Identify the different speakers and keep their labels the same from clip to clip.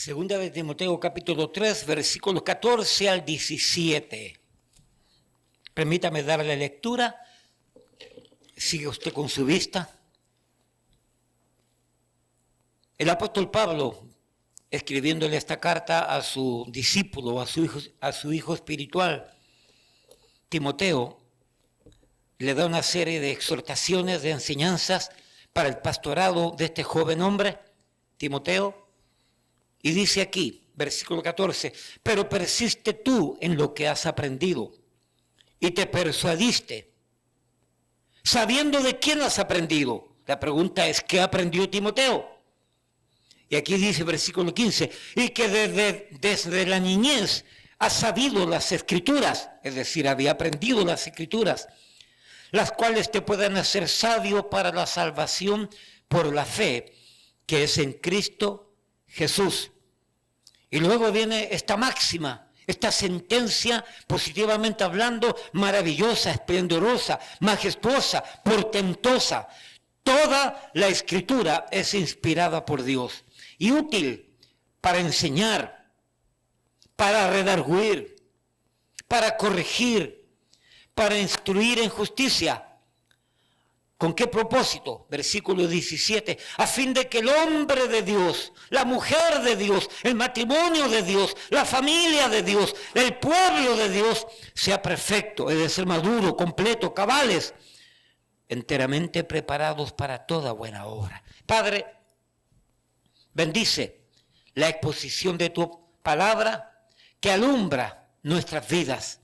Speaker 1: Segunda de Timoteo capítulo 3, versículos 14 al 17. Permítame darle lectura. Sigue usted con su vista. El apóstol Pablo, escribiéndole esta carta a su discípulo, a su hijo espiritual, Timoteo, le da una serie de exhortaciones, de enseñanzas para el pastorado de este joven hombre, Timoteo. Y dice aquí, versículo 14, pero persiste tú en lo que has aprendido y te persuadiste, sabiendo de quién has aprendido. La pregunta es, ¿qué aprendió Timoteo? Y aquí dice, versículo 15, y que desde la niñez has sabido las escrituras, es decir, había aprendido las escrituras, las cuales te pueden hacer sabio para la salvación por la fe, que es en Cristo Jesús. Y luego viene esta máxima, esta sentencia, positivamente hablando, maravillosa, esplendorosa, majestuosa, portentosa. Toda la Escritura es inspirada por Dios y útil para enseñar, para redarguir, para corregir, para instruir en justicia. ¿Con qué propósito? Versículo 17, a fin de que el hombre de Dios, la mujer de Dios, el matrimonio de Dios, la familia de Dios, el pueblo de Dios, sea perfecto, es decir, maduro, completo, cabales, enteramente preparados para toda buena obra. Padre, bendice la exposición de tu palabra que alumbra nuestras vidas.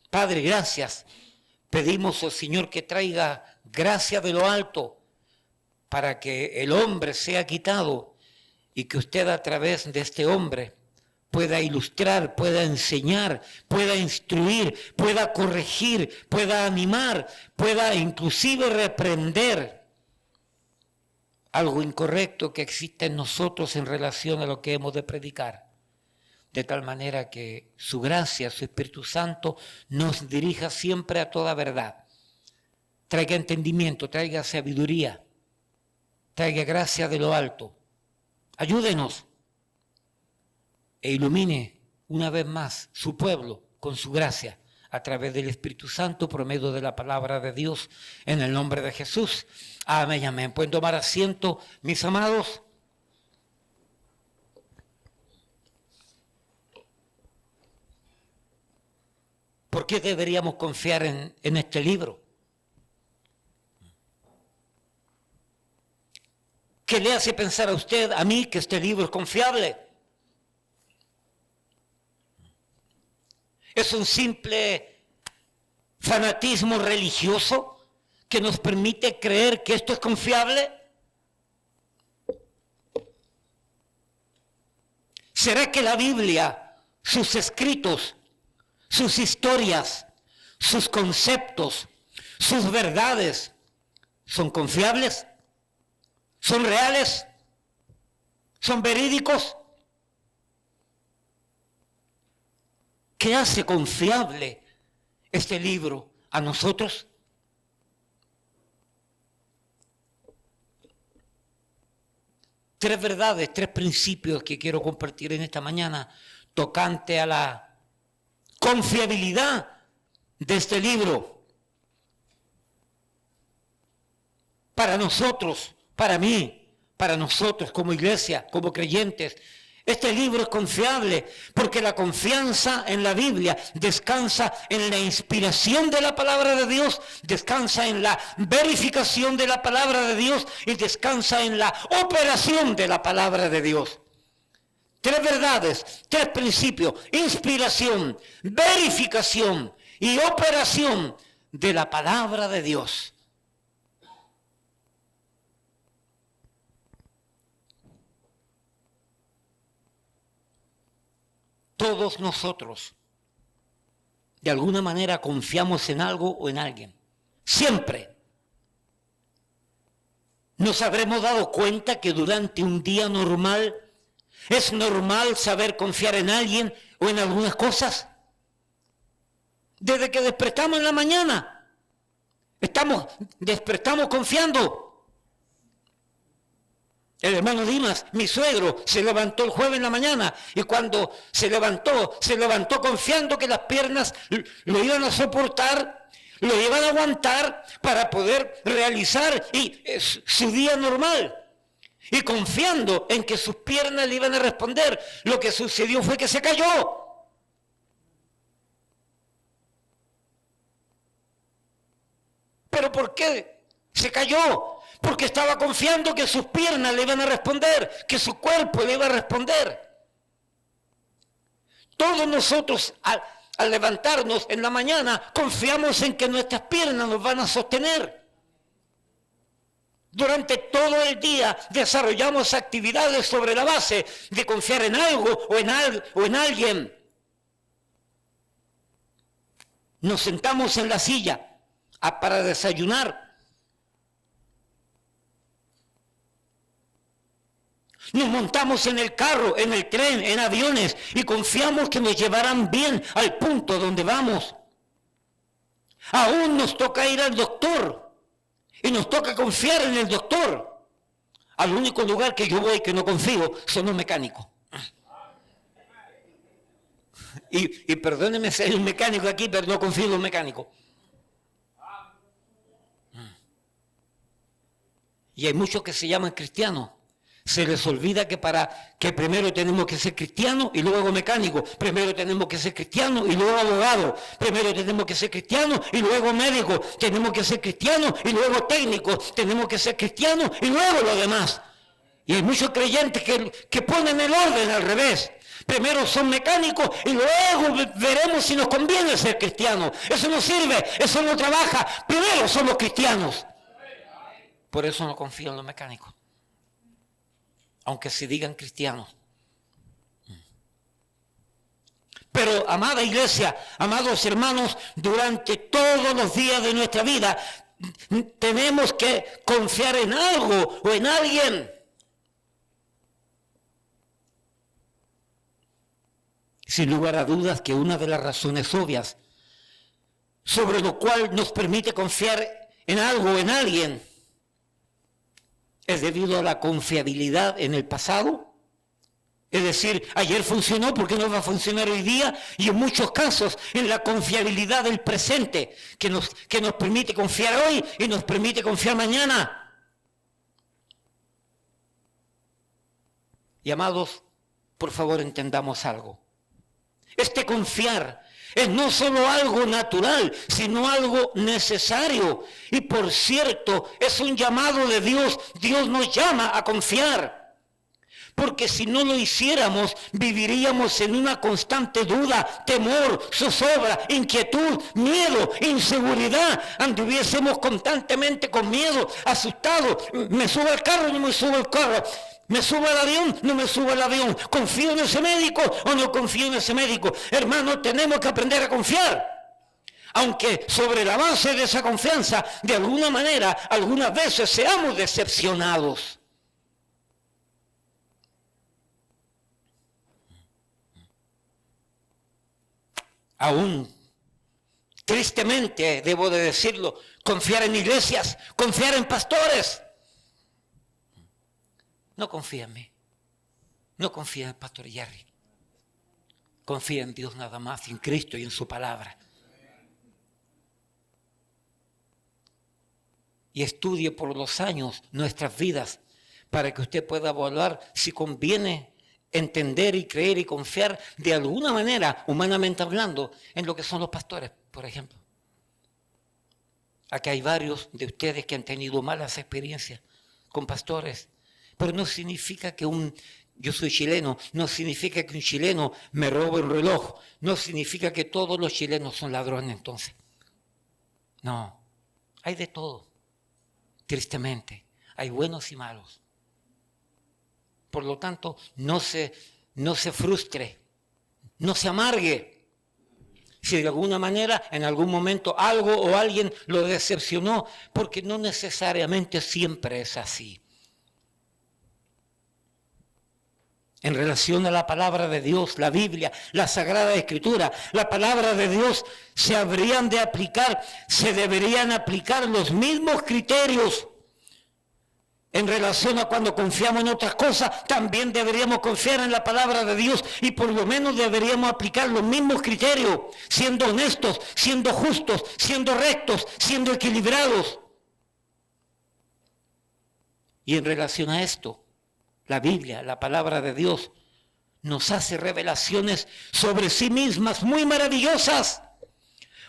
Speaker 1: Padre, gracias. Pedimos, oh Señor, que traiga gracia de lo alto para que el hombre sea quitado y que usted a través de este hombre pueda ilustrar, pueda enseñar, pueda instruir, pueda corregir, pueda animar, pueda inclusive reprender algo incorrecto que existe en nosotros en relación a lo que hemos de predicar. De tal manera que su gracia, su Espíritu Santo nos dirija siempre a toda verdad. Traiga entendimiento, traiga sabiduría, traiga gracia de lo alto. Ayúdenos e ilumine una vez más su pueblo con su gracia a través del Espíritu Santo por medio de la palabra de Dios en el nombre de Jesús. Amén, amén. Pueden tomar asiento, mis amados. ¿Por qué deberíamos confiar en este libro? ¿Qué le hace pensar a usted, a mí, que este libro es confiable? ¿Es un simple fanatismo religioso que nos permite creer que esto es confiable? ¿Será que la Biblia, sus escritos, sus historias, sus conceptos, sus verdades son confiables? ¿Son reales? ¿Son verídicos? ¿Qué hace confiable este libro a nosotros? Tres verdades, tres principios que quiero compartir en esta mañana tocante a la confiabilidad de este libro. Para nosotros, para mí, para nosotros como iglesia, como creyentes, este libro es confiable porque la confianza en la Biblia descansa en la inspiración de la palabra de Dios, descansa en la verificación de la palabra de Dios y descansa en la operación de la palabra de Dios. Tres verdades, tres principios: inspiración, verificación y operación de la palabra de Dios. Todos nosotros, de alguna manera, confiamos en algo o en alguien. Siempre. ¿Nos habremos dado cuenta que durante un día normal es normal saber confiar en alguien o en algunas cosas? Desde que despertamos en la mañana, despertamos confiando. El hermano Dimas, mi suegro, se levantó el jueves en la mañana y cuando se levantó confiando que las piernas lo iban a soportar, lo iban a aguantar para poder realizar su día normal. Y confiando en que sus piernas le iban a responder, lo que sucedió fue que se cayó. ¿Pero por qué se cayó? Porque estaba confiando que sus piernas le iban a responder, que su cuerpo le iba a responder. Todos nosotros al levantarnos en la mañana confiamos en que nuestras piernas nos van a sostener. Durante todo el día desarrollamos actividades sobre la base de confiar en algo o en alguien. Nos sentamos en la silla para desayunar. Nos montamos en el carro, en el tren, en aviones y confiamos que nos llevarán bien al punto donde vamos. Aún nos toca ir al doctor y nos toca confiar en el doctor. Al único lugar que yo voy que no confío son los mecánicos. Y perdónenme si hay un mecánico aquí, pero no confío en los mecánicos. Y hay muchos que se llaman cristianos. Se les olvida que primero tenemos que ser cristianos y luego mecánicos. Primero tenemos que ser cristianos y luego abogados. Primero tenemos que ser cristianos y luego médicos. Tenemos que ser cristianos y luego técnicos. Tenemos que ser cristianos y luego lo demás. Y hay muchos creyentes que ponen el orden al revés. Primero son mecánicos y luego veremos si nos conviene ser cristianos. Eso no sirve, eso no trabaja. Primero somos cristianos. Por eso no confío en los mecánicos. Aunque se digan cristianos. Pero, amada iglesia, amados hermanos, durante todos los días de nuestra vida tenemos que confiar en algo o en alguien. Sin lugar a dudas que una de las razones obvias sobre lo cual nos permite confiar en algo o en alguien es debido a la confiabilidad en el pasado. Es decir, ayer funcionó, ¿por qué no va a funcionar hoy día? Y en muchos casos, en la confiabilidad del presente, que nos permite confiar hoy y nos permite confiar mañana. Y amados, por favor entendamos algo. Este confiar es no solo algo natural, sino algo necesario. Y por cierto, es un llamado de Dios. Dios nos llama a confiar. Porque si no lo hiciéramos, viviríamos en una constante duda, temor, zozobra, inquietud, miedo, inseguridad. Anduviésemos constantemente con miedo, asustados. Me subo al carro, no me subo al carro. ¿Me subo al avión? No me subo al avión. ¿Confío en ese médico o no confío en ese médico? Hermanos, tenemos que aprender a confiar. Aunque sobre la base de esa confianza, de alguna manera, algunas veces seamos decepcionados. Aún, tristemente, debo de decirlo, confiar en iglesias, confiar en pastores. No confía en mí, no confía en el pastor Jerry. Confía en Dios nada más, en Cristo y en su palabra. Y estudie por los años nuestras vidas para que usted pueda evaluar si conviene entender y creer y confiar de alguna manera, humanamente hablando, en lo que son los pastores, por ejemplo. Aquí hay varios de ustedes que han tenido malas experiencias con pastores. Pero no significa que yo soy chileno, no significa que un chileno me robe un reloj, no significa que todos los chilenos son ladrones entonces. No, hay de todo, tristemente, hay buenos y malos. Por lo tanto, no se frustre, no se amargue. Si de alguna manera, en algún momento, algo o alguien lo decepcionó, porque no necesariamente siempre es así. En relación a la palabra de Dios, la Biblia, la Sagrada Escritura, la palabra de Dios se deberían aplicar los mismos criterios En relación a cuando confiamos en otras cosas, también deberíamos confiar en la palabra de Dios y por lo menos deberíamos aplicar los mismos criterios, siendo honestos, siendo justos, siendo rectos, siendo equilibrados. Y en relación a esto, la Biblia, la palabra de Dios, nos hace revelaciones sobre sí mismas muy maravillosas,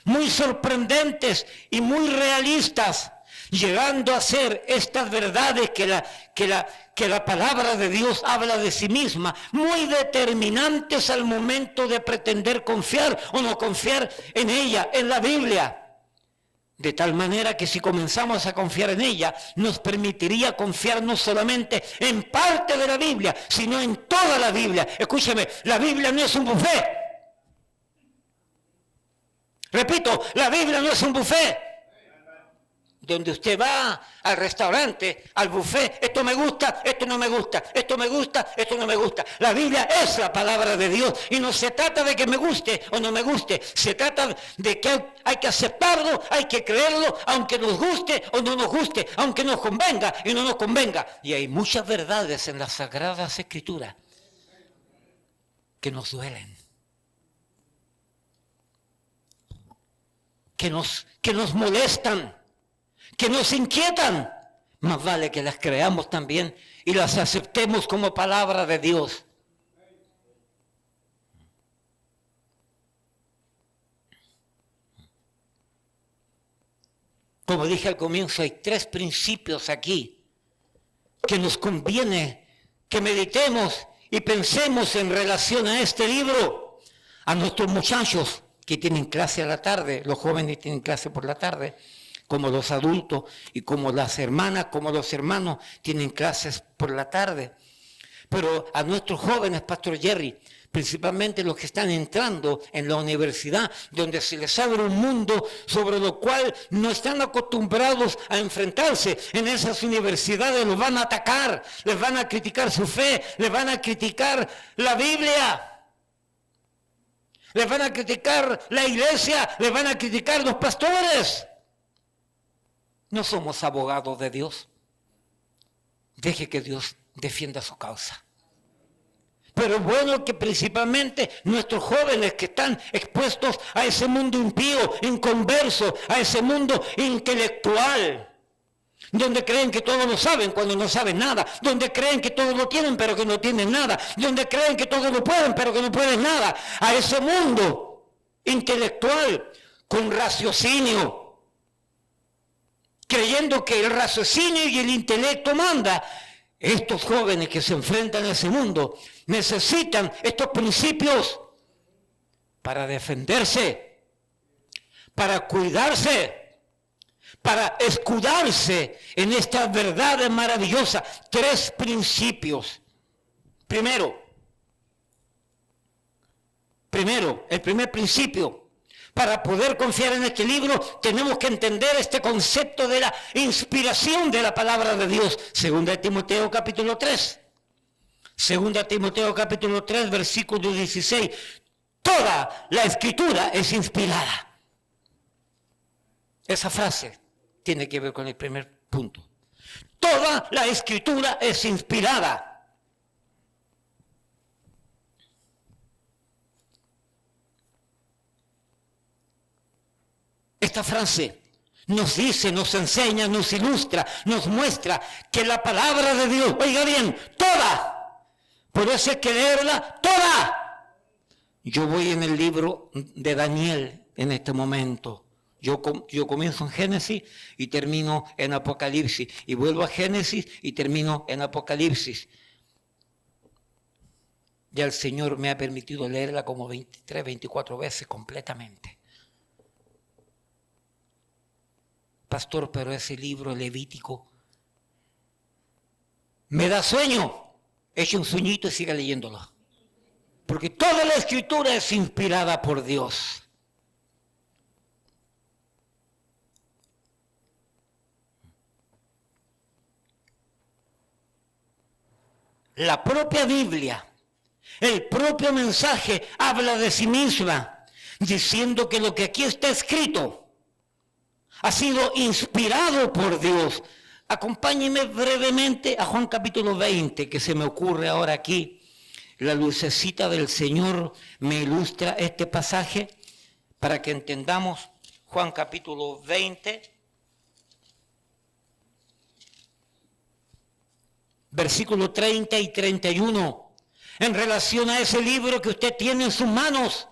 Speaker 1: muy sorprendentes y muy realistas, llegando a ser estas verdades que la palabra de Dios habla de sí misma, muy determinantes al momento de pretender confiar o no confiar en ella, en la Biblia. De tal manera que si comenzamos a confiar en ella, nos permitiría confiar no solamente en parte de la Biblia, sino en toda la Biblia. Escúcheme, la Biblia no es un buffet. Repito, la Biblia no es un buffet. Donde usted va al restaurante, al buffet, esto me gusta, esto no me gusta, esto me gusta, esto no me gusta. La Biblia es la palabra de Dios y no se trata de que me guste o no me guste, se trata de que hay que aceptarlo, hay que creerlo, aunque nos guste o no nos guste, aunque nos convenga y no nos convenga. Y hay muchas verdades en las Sagradas Escrituras que nos duelen, que nos molestan, que nos inquietan. Más vale que las creamos también y las aceptemos como palabra de Dios. Como dije al comienzo, hay 3 principios aquí que nos conviene que meditemos y pensemos en relación a este libro. A nuestros muchachos que tienen clase a la tarde, los jóvenes tienen clase por la tarde, como los adultos y como las hermanas, como los hermanos tienen clases por la tarde. Pero a nuestros jóvenes, Pastor Jerry, principalmente los que están entrando en la universidad, donde se les abre un mundo sobre lo cual no están acostumbrados a enfrentarse. En esas universidades los van a atacar, les van a criticar su fe, les van a criticar la Biblia, les van a criticar la iglesia, les van a criticar los pastores. No somos abogados de Dios. Deje que Dios defienda su causa. Pero es bueno que principalmente nuestros jóvenes que están expuestos a ese mundo impío, inconverso, a ese mundo intelectual, donde creen que todo lo saben cuando no saben nada, donde creen que todo lo tienen pero que no tienen nada, donde creen que todo lo pueden pero que no pueden nada, a ese mundo intelectual con raciocinio, creyendo que el raciocinio y el intelecto manda. Estos jóvenes que se enfrentan a ese mundo necesitan estos principios para defenderse, para cuidarse, para escudarse en estas verdades maravillosas. 3 principios. Primero, el primer principio. Para poder confiar en este libro tenemos que entender este concepto de la inspiración de la palabra de Dios. Segunda Timoteo capítulo 3. Segunda Timoteo capítulo 3, versículo 16. Toda la escritura es inspirada. Esa frase tiene que ver con el primer punto. Toda la escritura es inspirada. Esta frase nos dice, nos enseña, nos ilustra, nos muestra que la palabra de Dios, oiga bien, toda, por eso hay que leerla toda. Yo voy en el libro de Daniel en este momento. Yo comienzo en Génesis y termino en Apocalipsis. Y vuelvo a Génesis y termino en Apocalipsis. Ya el Señor me ha permitido leerla como 23, 24 veces completamente. Pastor, pero ese libro levítico me da sueño. Eche un sueñito y siga leyéndolo. Porque toda la escritura es inspirada por Dios. La propia Biblia, el propio mensaje habla de sí misma, diciendo que lo que aquí está escrito ha sido inspirado por Dios. Acompáñenme brevemente a Juan capítulo 20, que se me ocurre ahora aquí. La lucecita del Señor me ilustra este pasaje para que entendamos. Juan capítulo 20, versículo 30 y 31, en relación a ese libro que usted tiene en sus manos.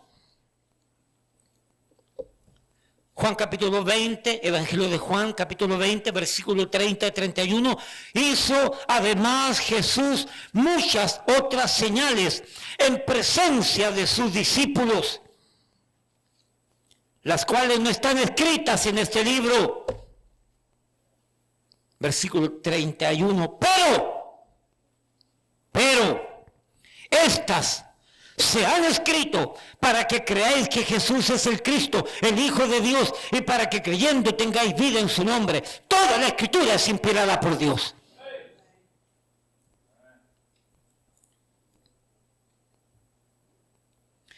Speaker 1: Juan capítulo 20, Evangelio de Juan capítulo 20, versículo 30 y 31. Hizo además Jesús muchas otras señales en presencia de sus discípulos, las cuales no están escritas en este libro. Versículo 31. Pero, estas se han escrito para que creáis que Jesús es el Cristo, el Hijo de Dios, y para que creyendo tengáis vida en su nombre. Toda la Escritura es inspirada por Dios.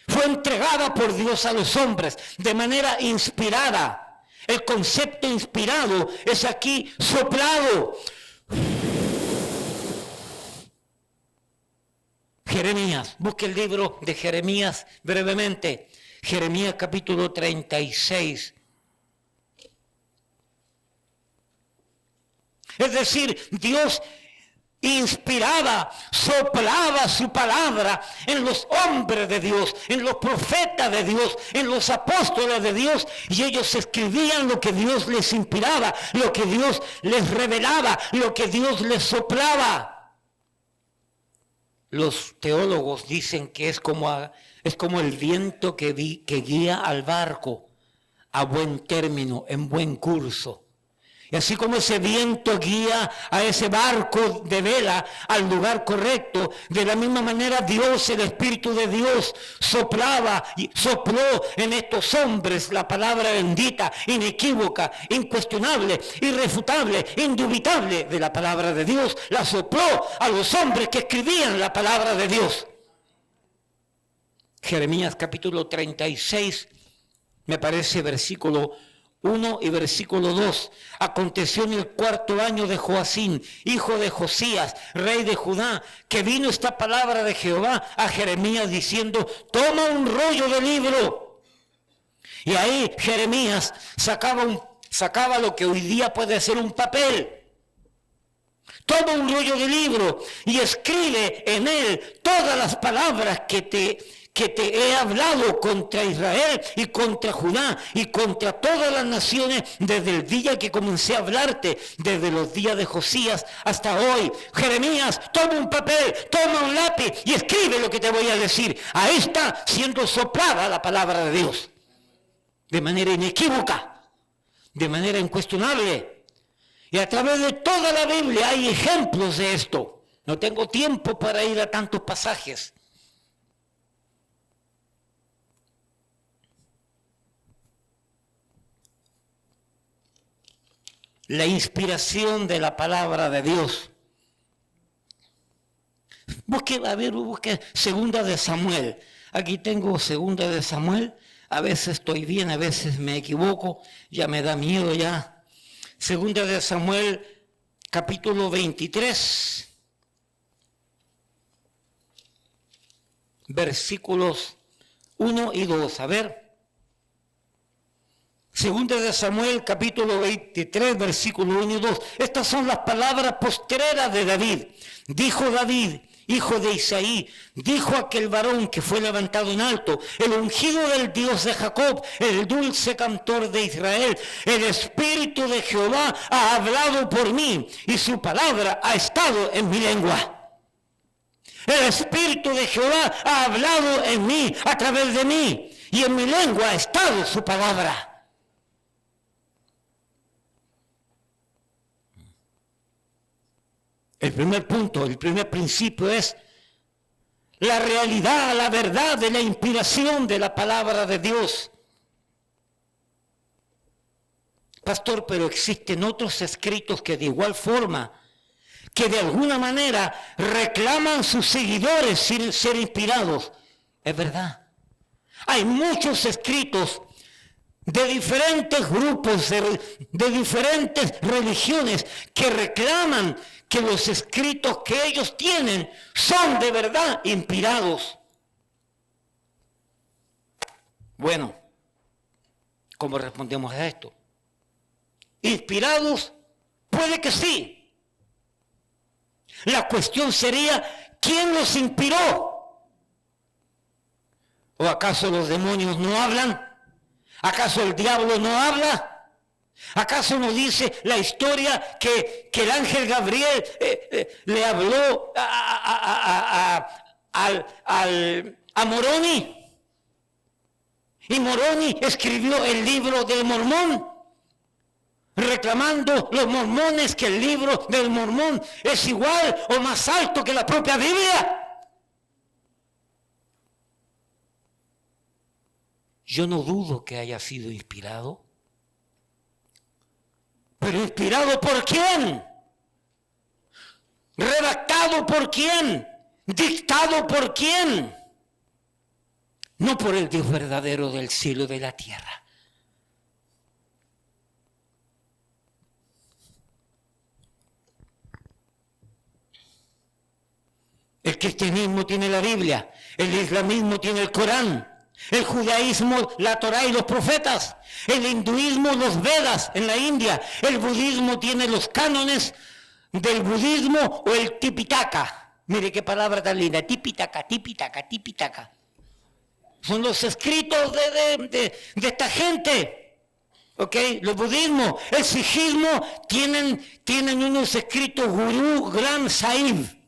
Speaker 1: Fue entregada por Dios a los hombres de manera inspirada. El concepto inspirado es aquí soplado. Jeremías, busque el libro de Jeremías brevemente. Jeremías capítulo 36. Es decir, Dios inspiraba, soplaba su palabra en los hombres de Dios, en los profetas de Dios, en los apóstoles de Dios, y ellos escribían lo que Dios les inspiraba, lo que Dios les revelaba, lo que Dios les soplaba. Los teólogos dicen que es como el viento que guía al barco a buen término, en buen curso. Y así como ese viento guía a ese barco de vela al lugar correcto, de la misma manera Dios, el Espíritu de Dios, sopló en estos hombres la palabra bendita, inequívoca, incuestionable, irrefutable, indubitable de la palabra de Dios. La sopló a los hombres que escribían la palabra de Dios. Jeremías capítulo 36, me parece versículo 1 y versículo 2. Aconteció en el 4º año de Joacín, hijo de Josías, rey de Judá, que vino esta palabra de Jehová a Jeremías diciendo: toma un rollo de libro. Y ahí Jeremías sacaba lo que hoy día puede ser un papel. Toma un rollo de libro y escribe en él todas las palabras que te he hablado contra Israel y contra Judá y contra todas las naciones desde el día que comencé a hablarte, desde los días de Josías hasta hoy. Jeremías, toma un papel, toma un lápiz y escribe lo que te voy a decir. Ahí está siendo soplada la palabra de Dios, de manera inequívoca, de manera incuestionable. Y a través de toda la Biblia hay ejemplos de esto. No tengo tiempo para ir a tantos pasajes. La inspiración de la palabra de Dios. Busque segunda de Samuel. Aquí tengo segunda de Samuel. A veces estoy bien, a veces me equivoco. Ya me da miedo ya. Segunda de Samuel, capítulo 23. Versículos 1 y 2. A ver. Segunda de Samuel, capítulo 23, versículo 1 y 2. Estas son las palabras postreras de David. Dijo David, hijo de Isaí, dijo aquel varón que fue levantado en alto, el ungido del Dios de Jacob, el dulce cantor de Israel: el Espíritu de Jehová ha hablado por mí y su palabra ha estado en mi lengua. El Espíritu de Jehová ha hablado en mí, a través de mí, y en mi lengua ha estado su palabra. El primer punto, el primer principio es la realidad, la verdad de la inspiración de la palabra de Dios. Pastor, pero existen otros escritos que de igual forma, que de alguna manera reclaman sus seguidores sin ser inspirados. Es verdad. Hay muchos escritos de diferentes grupos, de diferentes religiones que reclaman que los escritos que ellos tienen son de verdad inspirados. Bueno, ¿cómo respondemos a esto? ¿Inspirados? Puede que sí. La cuestión sería, ¿quién los inspiró? ¿O acaso los demonios no hablan? ¿Acaso el diablo no habla? ¿Acaso nos dice la historia que el ángel Gabriel le habló a Moroni? Y Moroni escribió el libro del Mormón, reclamando los mormones que el libro del Mormón es igual o más alto que la propia Biblia. Yo no dudo que haya sido inspirado. ¿Pero inspirado por quién? ¿Redactado por quién? ¿Dictado por quién? No por el Dios verdadero del cielo y de la tierra. El cristianismo tiene la Biblia, el islamismo tiene el Corán, el judaísmo la Torá y los profetas, el hinduismo los Vedas en la India, el budismo tiene los cánones del budismo o el Tipitaka. Mire qué palabra tan linda, Tipitaka, Tipitaka, Tipitaka. Son los escritos de esta gente, ¿ok? Los budismos, el sijismo tienen unos escritos Gurú Granth Sahib.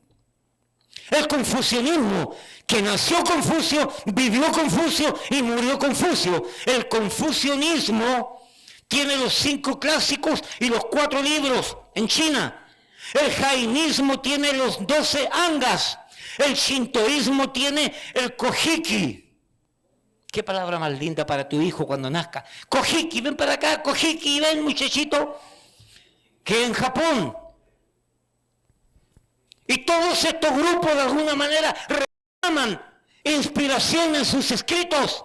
Speaker 1: El confucianismo, que nació Confucio, vivió Confucio y murió Confucio. El confucianismo tiene los 5 clásicos y los 4 libros en China. El jainismo tiene los 12 angas. El shintoísmo tiene el kojiki. Qué palabra más linda para tu hijo cuando nazca. Kojiki, ven para acá, kojiki, ven muchachito. Que en Japón. Y todos estos grupos de alguna manera reclaman inspiración en sus escritos.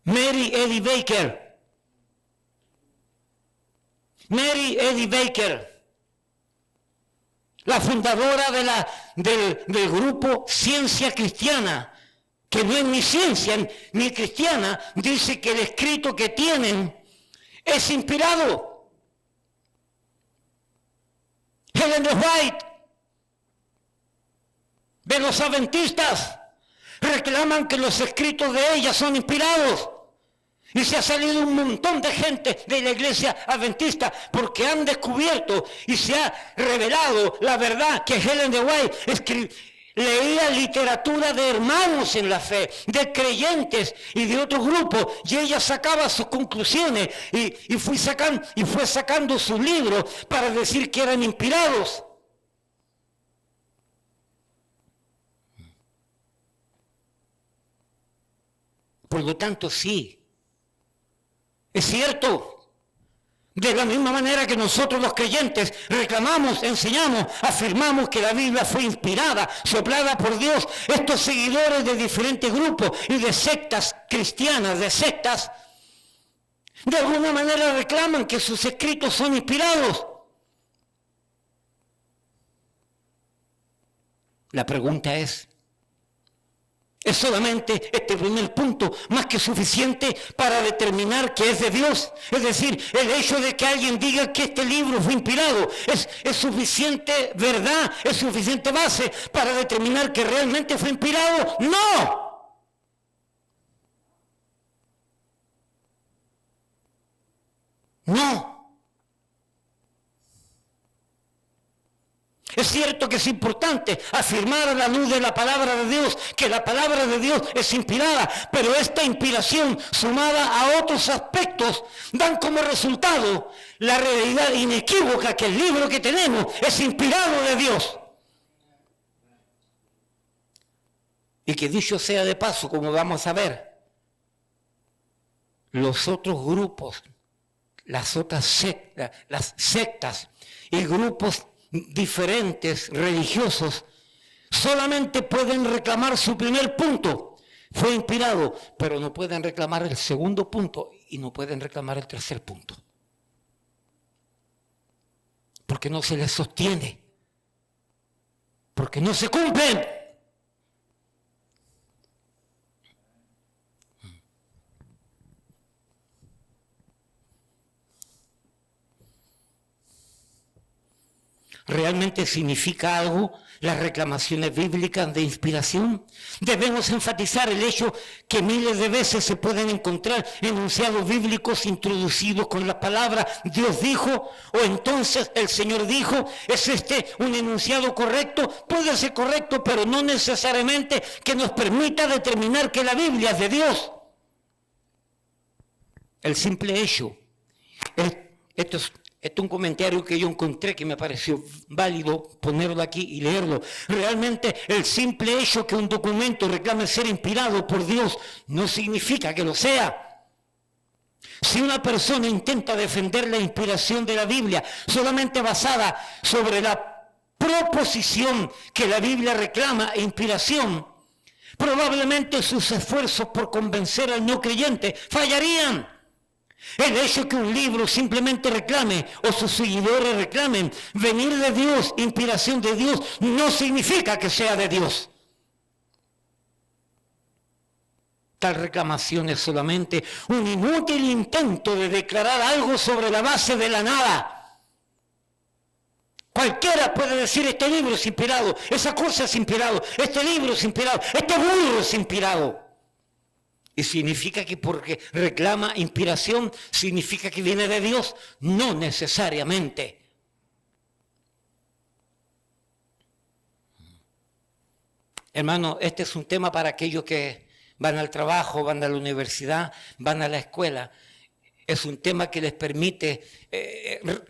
Speaker 1: Mary Eddy Baker. Mary Eddy Baker, la fundadora del grupo Ciencia Cristiana, que no es ni ciencia ni cristiana, dice que el escrito que tienen es inspirado. Ellen White, de los adventistas, reclaman que los escritos de ella son inspirados. Y se ha salido un montón de gente de la iglesia adventista porque han descubierto y se ha revelado la verdad que Ellen White leía literatura de hermanos en la fe, de creyentes y de otros grupos, y ella sacaba sus conclusiones y fue sacando sus libros para decir que eran inspirados. Por lo tanto, sí, es cierto. De la misma manera que nosotros los creyentes reclamamos, enseñamos, afirmamos que la Biblia fue inspirada, soplada por Dios, estos seguidores de diferentes grupos y de sectas cristianas, de alguna manera reclaman que sus escritos son inspirados. La pregunta ¿es solamente este primer punto más que suficiente para determinar que es de Dios? Es decir, el hecho de que alguien diga que este libro fue inspirado es suficiente verdad, es suficiente base para determinar que realmente fue inspirado. ¡No! ¡No! Es cierto que es importante afirmar a la luz de la palabra de Dios que la palabra de Dios es inspirada, pero esta inspiración sumada a otros aspectos dan como resultado la realidad inequívoca que el libro que tenemos es inspirado de Dios. Y que dicho sea de paso, como vamos a ver, los otros grupos, las otras sectas, las sectas y grupos diferentes religiosos solamente pueden reclamar su primer punto, fue inspirado, pero no pueden reclamar el segundo punto y no pueden reclamar el tercer punto. Porque no se les sostiene, porque no se cumplen. ¿Realmente significa algo las reclamaciones bíblicas de inspiración? Debemos enfatizar el hecho que miles de veces se pueden encontrar enunciados bíblicos introducidos con la palabra Dios dijo o entonces el Señor dijo. ¿Es este un enunciado correcto? Puede ser correcto, pero no necesariamente que nos permita determinar que la Biblia es de Dios. El simple hecho, esto es un comentario que yo encontré que me pareció válido ponerlo aquí y leerlo. Realmente el simple hecho que un documento reclame ser inspirado por Dios no significa que lo sea. Si una persona intenta defender la inspiración de la Biblia solamente basada sobre la proposición que la Biblia reclama inspiración, probablemente sus esfuerzos por convencer al no creyente fallarían. El hecho que un libro simplemente reclame o sus seguidores reclamen venir de Dios, inspiración de Dios, no significa que sea de Dios. Tal reclamación es solamente un inútil intento de declarar algo sobre la base de la nada. Cualquiera puede decir este libro es inspirado, esa cosa es inspirado, este libro es inspirado, este burro es inspirado. ¿Y significa que porque reclama inspiración, significa que viene de Dios? No necesariamente. Hermano, este es un tema para aquellos que van al trabajo, van a la universidad, van a la escuela. Es un tema que les permite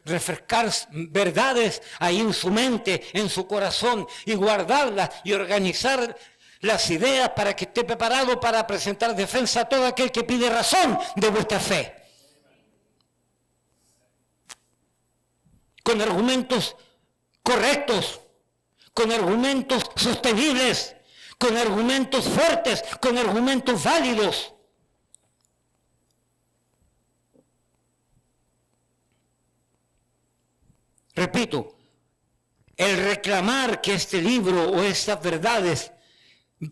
Speaker 1: refrescar verdades ahí en su mente, en su corazón, y guardarlas y organizar las ideas para que esté preparado para presentar defensa a todo aquel que pide razón de vuestra fe. Con argumentos correctos, con argumentos sostenibles, con argumentos fuertes, con argumentos válidos. Repito, el reclamar que este libro o estas verdades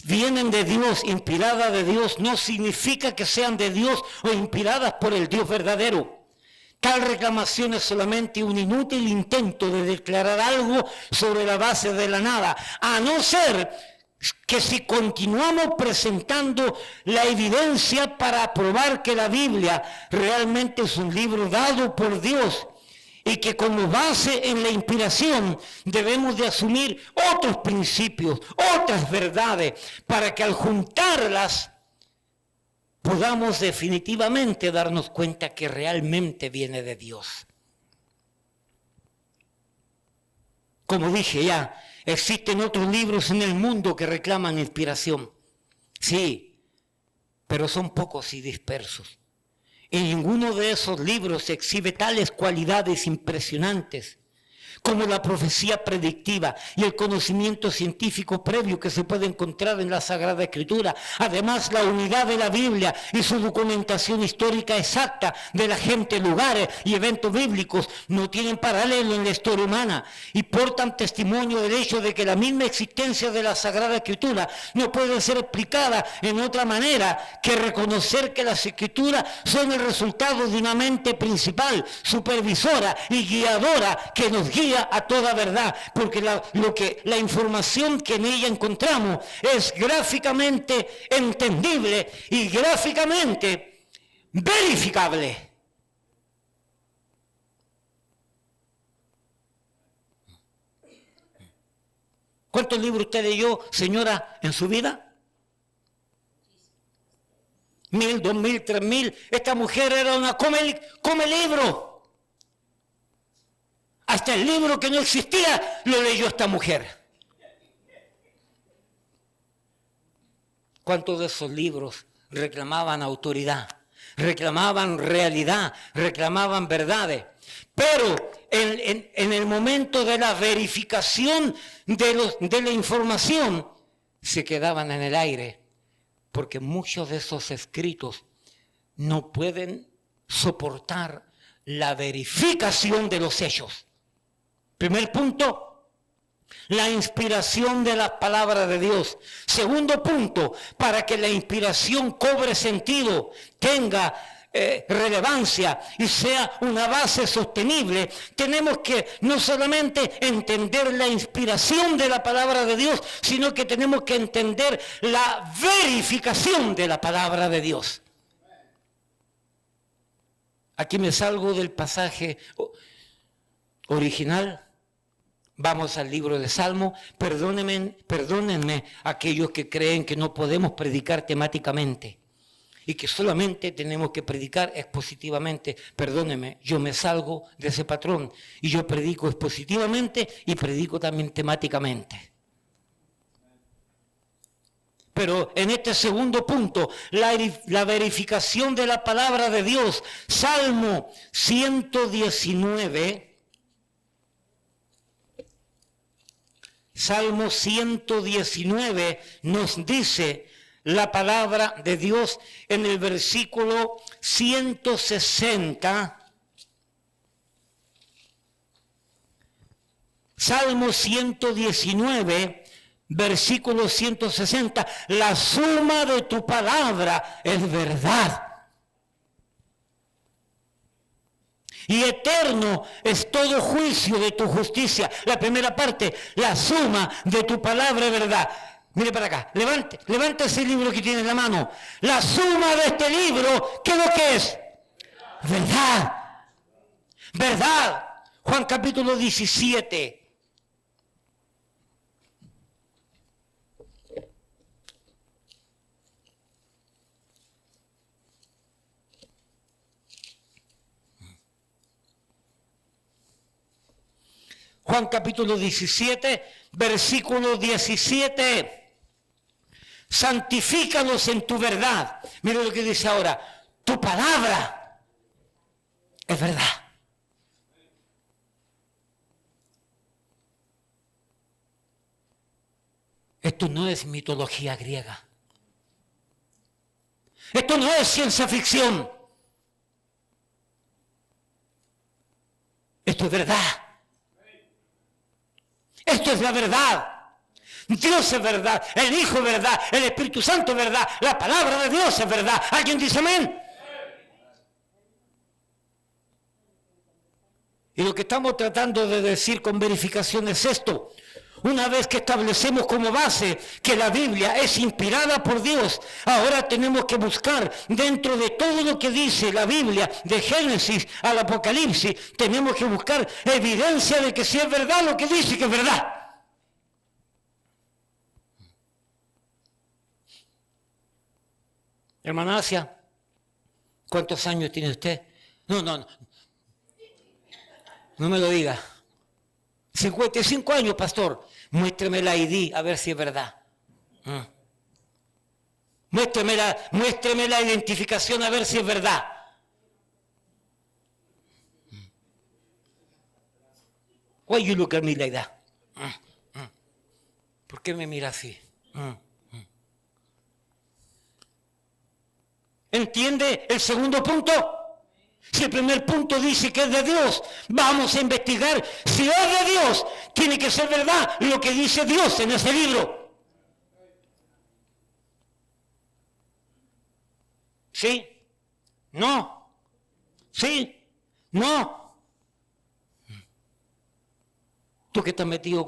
Speaker 1: vienen de Dios, inspiradas de Dios, no significa que sean de Dios o inspiradas por el Dios verdadero. Tal reclamación es solamente un inútil intento de declarar algo sobre la base de la nada, a no ser que si continuamos presentando la evidencia para probar que la Biblia realmente es un libro dado por Dios, y que como base en la inspiración debemos de asumir otros principios, otras verdades, para que al juntarlas podamos definitivamente darnos cuenta que realmente viene de Dios. Como dije ya, existen otros libros en el mundo que reclaman inspiración. Sí, pero son pocos y dispersos. En ninguno de esos libros se exhibe tales cualidades impresionantes como la profecía predictiva y el conocimiento científico previo que se puede encontrar en la Sagrada Escritura. Además, la unidad de la Biblia y su documentación histórica exacta de la gente, lugares y eventos bíblicos no tienen paralelo en la historia humana y portan testimonio del hecho de que la misma existencia de la Sagrada Escritura no puede ser explicada en otra manera que reconocer que las Escrituras son el resultado de una mente principal, supervisora y guiadora que nos guía a toda verdad, porque la información que en ella encontramos es gráficamente entendible y gráficamente verificable. ¿Cuántos libros usted leyó, señora, en su vida? 1,000, 2,000, 3,000. Esta mujer era una come libro. Hasta el libro que no existía lo leyó esta mujer. ¿Cuántos de esos libros reclamaban autoridad, reclamaban realidad, reclamaban verdades? Pero en el momento de la verificación de la información, se quedaban en el aire, Porque muchos de esos escritos no pueden soportar la verificación de los hechos. Primer punto, la inspiración de la palabra de Dios. Segundo punto, para que la inspiración cobre sentido, tenga relevancia y sea una base sostenible, tenemos que no solamente entender la inspiración de la palabra de Dios, sino que tenemos que entender la verificación de la palabra de Dios. Aquí me salgo del pasaje original. Vamos al libro de Salmo. Perdónenme aquellos que creen que no podemos predicar temáticamente y que solamente tenemos que predicar expositivamente. Perdónenme, yo me salgo de ese patrón y yo predico expositivamente y predico también temáticamente. Pero en este segundo punto, la verificación de la palabra de Dios, Salmo 119, Salmo 119 nos dice la palabra de Dios en el versículo 160. Salmo 119, versículo 160. La suma de tu palabra es verdad. Y eterno es todo juicio de tu justicia. La primera parte, la suma de tu palabra es verdad. Mire para acá, levante ese libro que tiene en la mano. La suma de este libro, ¿qué es lo que es? Verdad. Verdad. Juan capítulo 17. Juan capítulo 17, versículo 17. Santifícanos en tu verdad. Mira lo que dice ahora. Tu palabra es verdad. Esto no es mitología griega. Esto no es ciencia ficción. Esto es verdad. Esto es la verdad. Dios es verdad, el Hijo es verdad, el Espíritu Santo es verdad, la palabra de Dios es verdad. ¿Alguien dice amén? Y lo que estamos tratando de decir con verificación es esto. Una vez que establecemos como base que la Biblia es inspirada por Dios, ahora tenemos que buscar dentro de todo lo que dice la Biblia, de Génesis al Apocalipsis, tenemos que buscar evidencia de que sí es verdad lo que dice que es verdad. Hermana Asia, ¿cuántos años tiene usted? No me lo diga. 55 años, pastor. Muéstreme la ID a ver si es verdad. Muéstreme la identificación a ver si es verdad. Why you look at me like that? ¿Por qué me mira así? ¿Entiende el segundo punto? Si el primer punto dice que es de Dios, vamos a investigar si es de Dios. Tiene que ser verdad lo que dice Dios en ese libro. ¿Sí? ¿No? ¿Sí? ¿No? Tú que estás metido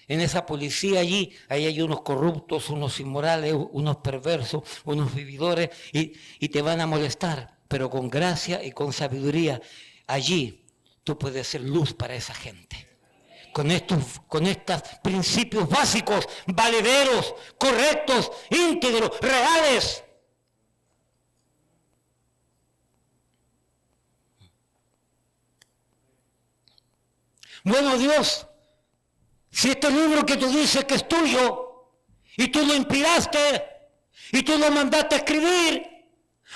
Speaker 1: en esa policía allí, ahí hay unos corruptos, unos inmorales, unos perversos, unos vividores y te van a molestar. Pero con gracia y con sabiduría, allí tú puedes ser luz para esa gente. Con estos principios básicos, valederos, correctos, íntegros, reales. Bueno, Dios, si este libro que tú dices que es tuyo, y tú lo inspiraste, y tú lo mandaste a escribir,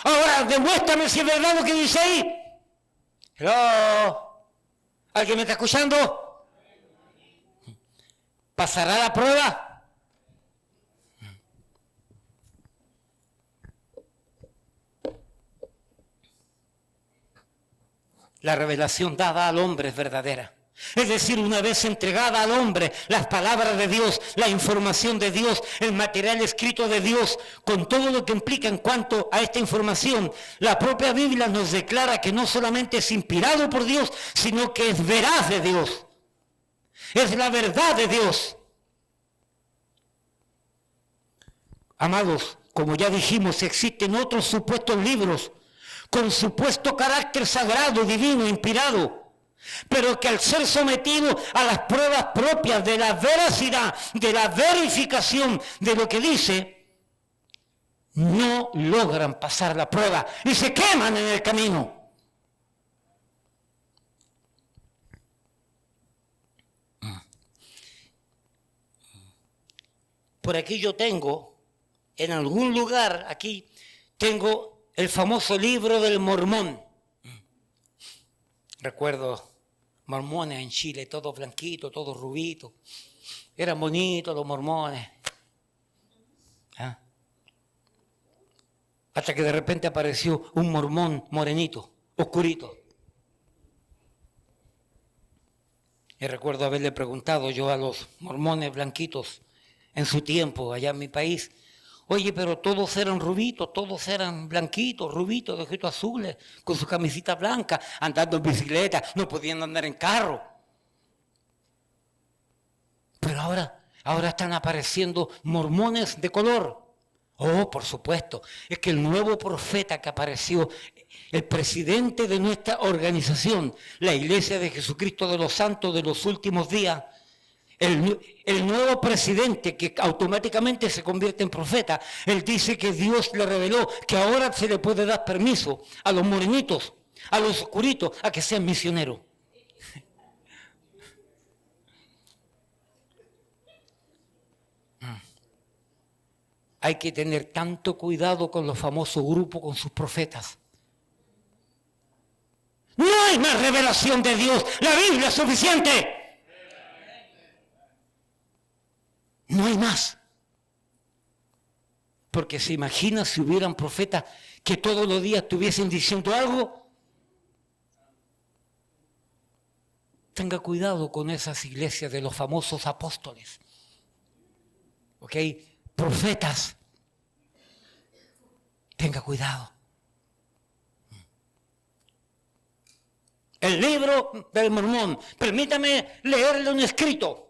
Speaker 1: ahora demuéstrame si es verdad lo que dice ahí. Hello. ¿Alguien me está escuchando? ¿Pasará la prueba? la revelación dada al hombre es verdadera. Es decir, una vez entregada al hombre las palabras de Dios, la información de Dios, el material escrito de Dios, con todo lo que implica en cuanto a esta información, la propia Biblia nos declara que no solamente es inspirado por Dios, sino que es veraz de Dios. Es la verdad de Dios. Amados, como ya dijimos, existen otros supuestos libros con supuesto carácter sagrado, divino, inspirado, pero que al ser sometidos a las pruebas propias de la veracidad, de la verificación de lo que dice, no logran pasar la prueba y se queman en el camino. Por aquí yo tengo, en algún lugar aquí, tengo el famoso libro del Mormón. Recuerdo mormones en Chile, todos blanquitos, todos rubitos. Eran bonitos los mormones. ¿Ah? Hasta que de repente apareció un mormón morenito, oscurito. Y recuerdo haberle preguntado yo a los mormones blanquitos en su tiempo, allá en mi país, oye, pero todos eran rubitos, todos eran blanquitos, rubitos, de ojitos azules, con sus camisitas blancas, andando en bicicleta, no podían andar en carro. Pero ahora están apareciendo mormones de color. Oh, por supuesto, es que el nuevo profeta que apareció, el presidente de nuestra organización, la Iglesia de Jesucristo de los Santos de los Últimos Días, el nuevo presidente que automáticamente se convierte en profeta, él dice que Dios le reveló que ahora se le puede dar permiso a los morenitos, a los oscuritos, a que sean misioneros. Hay que tener tanto cuidado con los famosos grupos, con sus profetas. No hay más revelación de Dios, la Biblia es suficiente. No hay más. Porque se imagina si hubieran profetas que todos los días estuviesen diciendo algo. Tenga cuidado con esas iglesias de los famosos apóstoles. ¿Ok? Profetas. Tenga cuidado. El libro del Mormón. Permítame leerle un escrito.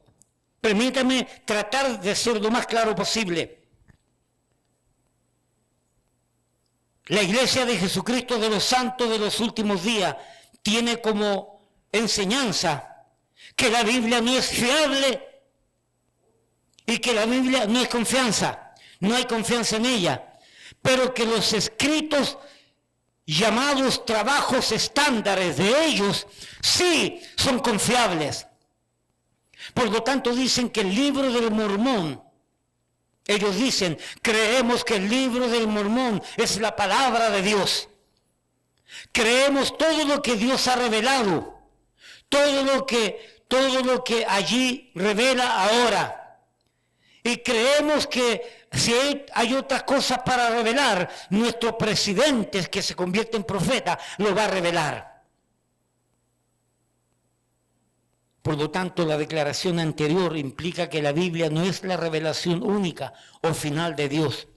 Speaker 1: Permítame tratar de ser lo más claro posible. La Iglesia de Jesucristo de los Santos de los Últimos Días tiene como enseñanza que la Biblia no es fiable y que la Biblia no es confianza. No hay confianza en ella. Pero que los escritos llamados trabajos estándares de ellos sí son confiables. Por lo tanto dicen que el libro del Mormón, ellos dicen, creemos que el libro del Mormón es la palabra de Dios. Creemos todo lo que Dios ha revelado, todo lo que allí revela ahora. Y creemos que si hay otras cosas para revelar, nuestro presidente, que se convierte en profeta, lo va a revelar. Por lo tanto, la declaración anterior implica que la Biblia no es la revelación única o final de Dios.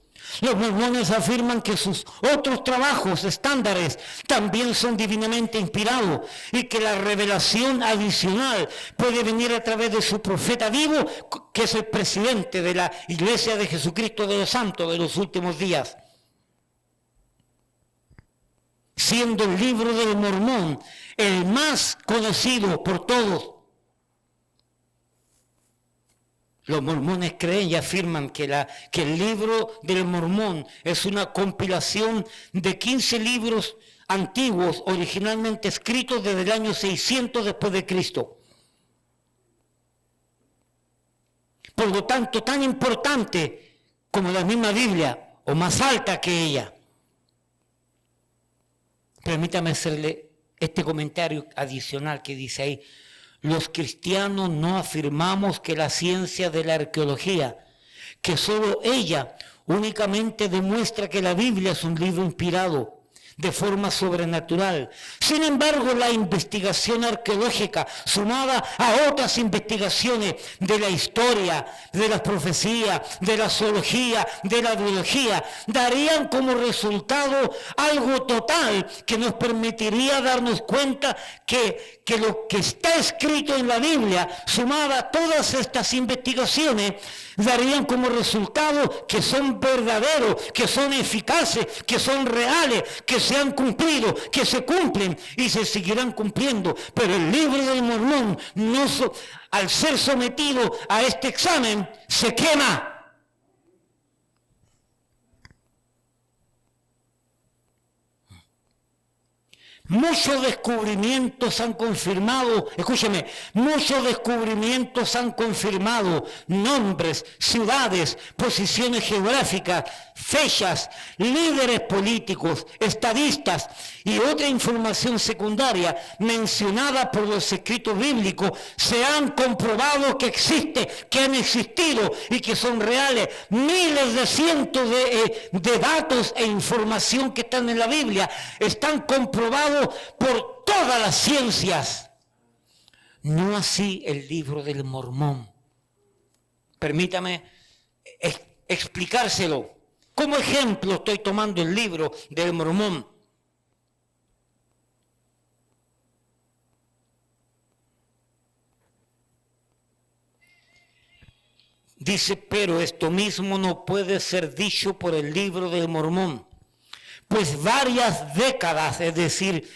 Speaker 1: Los mormones afirman que sus otros trabajos estándares también son divinamente inspirados y que la revelación adicional puede venir a través de su profeta vivo, que es el presidente de la Iglesia de Jesucristo de los Santos de los Últimos Días. Siendo el libro del Mormón el más conocido por todos. Los mormones creen y afirman que el libro del Mormón es una compilación de 15 libros antiguos, originalmente escritos desde el año 600 después de Cristo. Por lo tanto, tan importante como la misma Biblia, o más alta que ella. Permítame hacerle este comentario adicional que dice ahí. Los cristianos no afirmamos que la ciencia de la arqueología, que solo ella únicamente demuestra que la Biblia es un libro inspirado, de forma sobrenatural. Sin embargo, la investigación arqueológica, sumada a otras investigaciones de la historia, de las profecías, de la zoología, de la biología, darían como resultado algo total que nos permitiría darnos cuenta que lo que está escrito en la Biblia, sumada a todas estas investigaciones, darían como resultado que son verdaderos, que son eficaces, que son reales, que se han cumplido, que se cumplen y se seguirán cumpliendo. Pero el libro del Mormón, al ser sometido a este examen, se quema. Muchos descubrimientos han confirmado, escúcheme, muchos descubrimientos han confirmado nombres, ciudades, posiciones geográficas, fechas, líderes políticos, estadistas y otra información secundaria mencionada por los escritos bíblicos se han comprobado que existe, que han existido y que son reales. Miles de cientos de datos e información que están en la Biblia están comprobados por todas las ciencias. No así el libro del Mormón. Permítame explicárselo. Como ejemplo estoy tomando el libro del Mormón. Dice, pero esto mismo no puede ser dicho por el libro del Mormón, pues varias décadas, es decir,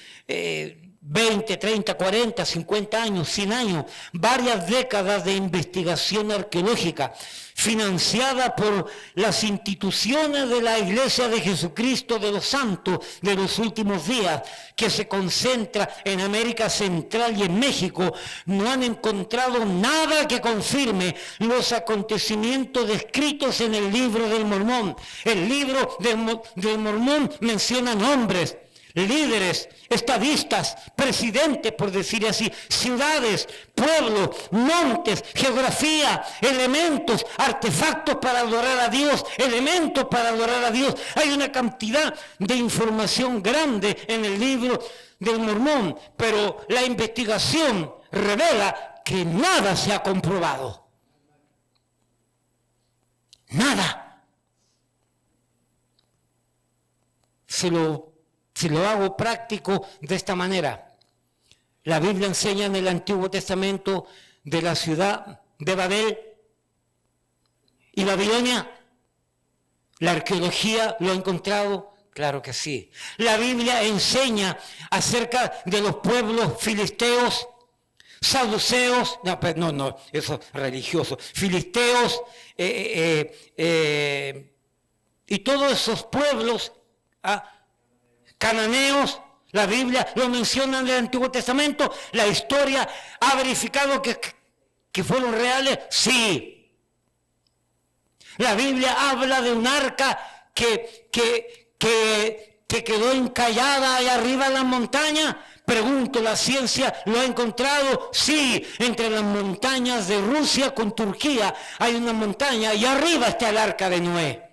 Speaker 1: 20, 30, 40, 50 años, 100 años, varias décadas de investigación arqueológica financiada por las instituciones de la Iglesia de Jesucristo de los Santos de los últimos días, que se concentra en América Central y en México, no han encontrado nada que confirme los acontecimientos descritos en el libro del Mormón. El libro del Mormón menciona nombres, líderes, estadistas, presidentes, por decir así, ciudades, pueblos, montes, geografía, elementos, artefactos para adorar a Dios, elementos para adorar a Dios. Hay una cantidad de información grande en el libro del Mormón, pero la investigación revela que nada se ha comprobado. Nada. Se lo hago práctico de esta manera. La Biblia enseña en el Antiguo Testamento de la ciudad de Babel y Babilonia. ¿La arqueología lo ha encontrado? Claro que sí. La Biblia enseña acerca de los pueblos filisteos, saduceos, no, eso es religioso, filisteos y todos esos pueblos cananeos. La Biblia lo menciona en el Antiguo Testamento. La historia ha verificado que fueron reales. Sí. La Biblia habla de un arca que quedó encallada allá arriba en las montañas. Pregunto, ¿la ciencia lo ha encontrado? Sí, entre las montañas de Rusia con Turquía hay una montaña y arriba está el arca de Noé.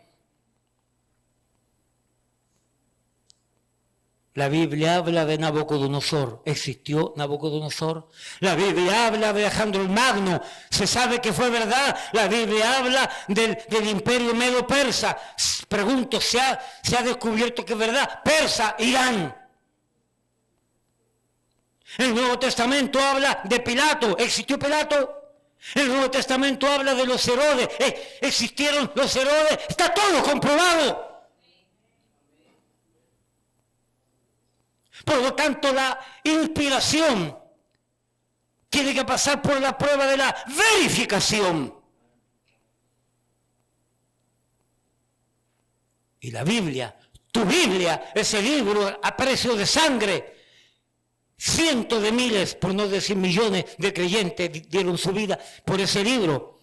Speaker 1: La Biblia habla de Nabucodonosor. ¿Existió Nabucodonosor? La Biblia habla de Alejandro el Magno. ¿Se sabe que fue verdad? La Biblia habla del imperio medo-persa. Pregunto, ¿se ha descubierto que es verdad? Persa, Irán. El Nuevo Testamento habla de Pilato. ¿Existió Pilato? El Nuevo Testamento habla de los Herodes. ¿Existieron los Herodes? Está todo comprobado. Por lo tanto, la inspiración tiene que pasar por la prueba de la verificación. Y la Biblia, tu Biblia, ese libro a precio de sangre, cientos de miles, por no decir millones de creyentes dieron su vida por ese libro.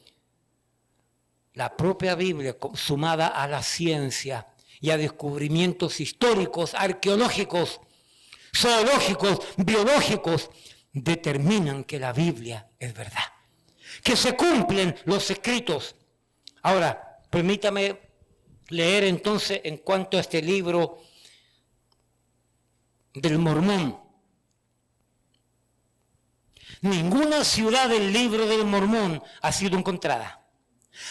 Speaker 1: La propia Biblia, sumada a la ciencia y a descubrimientos históricos, arqueológicos, zoológicos, biológicos, determinan que la Biblia es verdad, que se cumplen los escritos. Ahora, permítame leer entonces en cuanto a este libro
Speaker 2: del Mormón. Ninguna ciudad del libro del Mormón ha sido encontrada.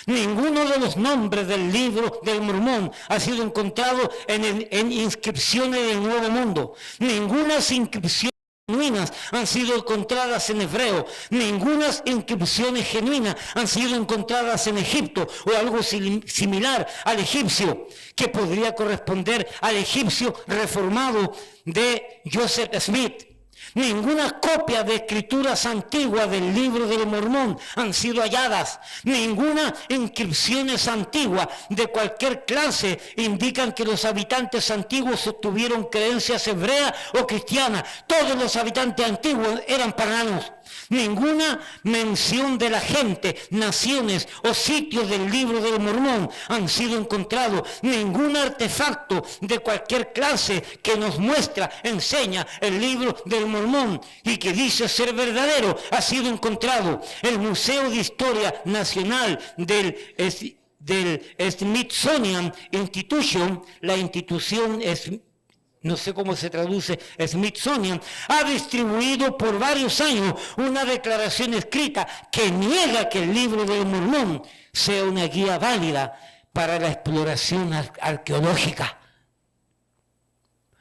Speaker 2: Ninguno de los nombres del libro del Mormón ha sido encontrado en inscripciones del Nuevo Mundo. Ninguna inscripción genuinas han sido encontradas en hebreo, ninguna inscripciones genuinas han sido encontradas en Egipto o algo similar al egipcio, que podría corresponder al egipcio reformado de Joseph Smith. Ninguna copia de escrituras antiguas del libro del Mormón han sido halladas. Ninguna inscripciones antiguas de cualquier clase indican que los habitantes antiguos sostuvieron creencias hebreas o cristianas. Todos los habitantes antiguos eran paganos. Ninguna mención de la gente, naciones o sitios del libro del Mormón han sido encontrados. Ningún artefacto de cualquier clase que nos muestra, enseña el libro del Mormón y que dice ser verdadero ha sido encontrado. El Museo de Historia Nacional del Smithsonian Institution, la institución es, no sé cómo se traduce, Smithsonian, ha distribuido por varios años una declaración escrita que niega que el libro del Mormón sea una guía válida para la exploración arqueológica.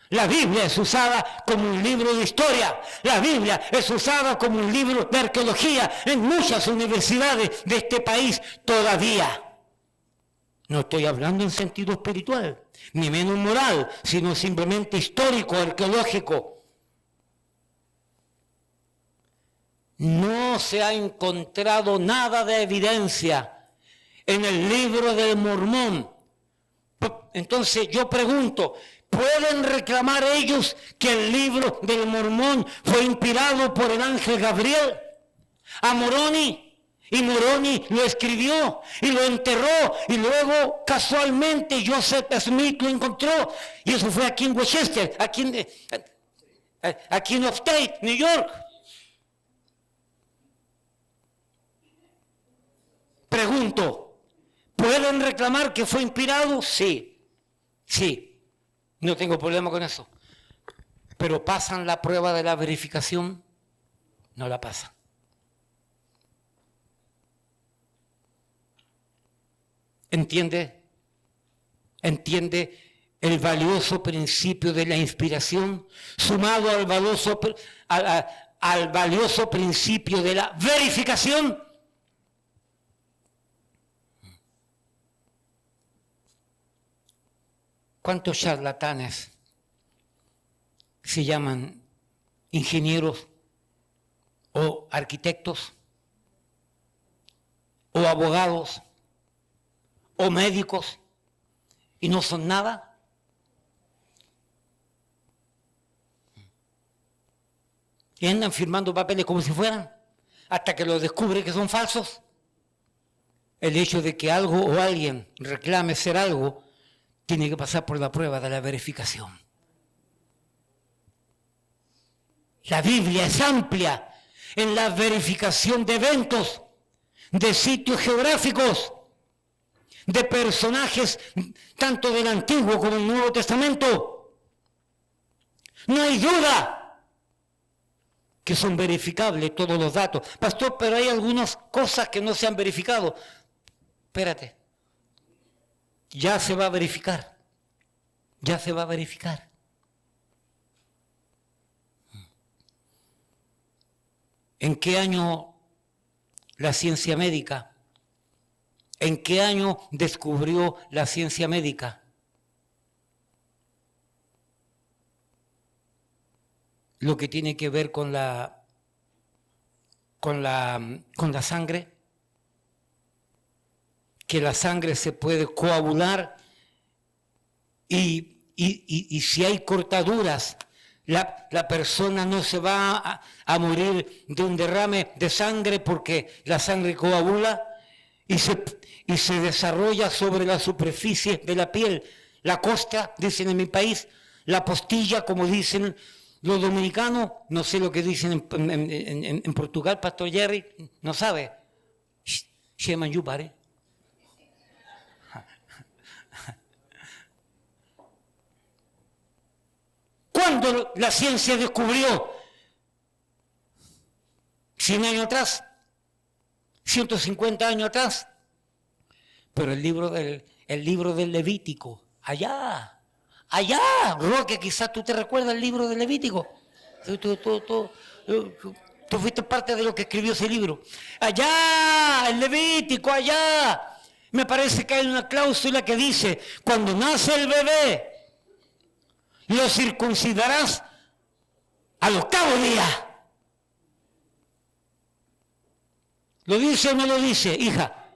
Speaker 2: La Biblia es usada como un libro de historia. La Biblia es usada como un libro de arqueología en muchas universidades de este país todavía. No estoy hablando en sentido espiritual, ni menos moral, sino simplemente histórico, arqueológico. No se ha encontrado nada de evidencia en el libro del Mormón. Entonces yo pregunto, ¿pueden reclamar ellos que el libro del Mormón fue inspirado por el ángel Gabriel a Moroni? Y Moroni lo escribió y lo enterró y luego casualmente Joseph Smith lo encontró. Y eso fue aquí en Westchester, aquí en Upstate, New York. Pregunto, ¿pueden reclamar que fue inspirado? Sí, no tengo problema con eso. Pero ¿pasan la prueba de la verificación? No la pasan. ¿Entiende el valioso principio de la inspiración sumado al valioso principio de la verificación? ¿Cuántos charlatanes se llaman ingenieros o arquitectos o abogados o médicos y no son nada? Y andan firmando papeles como si fueran, hasta que los descubre que son falsos. El hecho de que algo o alguien reclame ser algo tiene que pasar por la prueba de la verificación. La Biblia es amplia en la verificación de eventos, de sitios geográficos, de personajes tanto del Antiguo como del Nuevo Testamento. No hay duda que son verificables todos los datos. Pastor, pero hay algunas cosas que no se han verificado. Espérate. Ya se va a verificar. Ya se va a verificar. ¿En qué año la ciencia médica? ¿En qué año descubrió la ciencia médica? Lo que tiene que ver con la sangre, que la sangre se puede coagular y si hay cortaduras, la persona no se va a morir de un derrame de sangre porque la sangre coagula y se desarrolla sobre la superficie de la piel. La costra, dicen en mi país, la postilla, como dicen los dominicanos, no sé lo que dicen en Portugal, Pastor Jerry, no sabe. Shame on you, buddy. ¿Cuándo la ciencia descubrió? 100 años atrás, 150 años atrás. Pero el libro del Levítico, allá, Roque, quizás tú te recuerdas el libro del Levítico. Tú fuiste parte de lo que escribió ese libro. Allá, el Levítico, allá. Me parece que hay una cláusula que dice, cuando nace el bebé, lo circuncidarás al 8º día. ¿Lo dice o no lo dice, hija?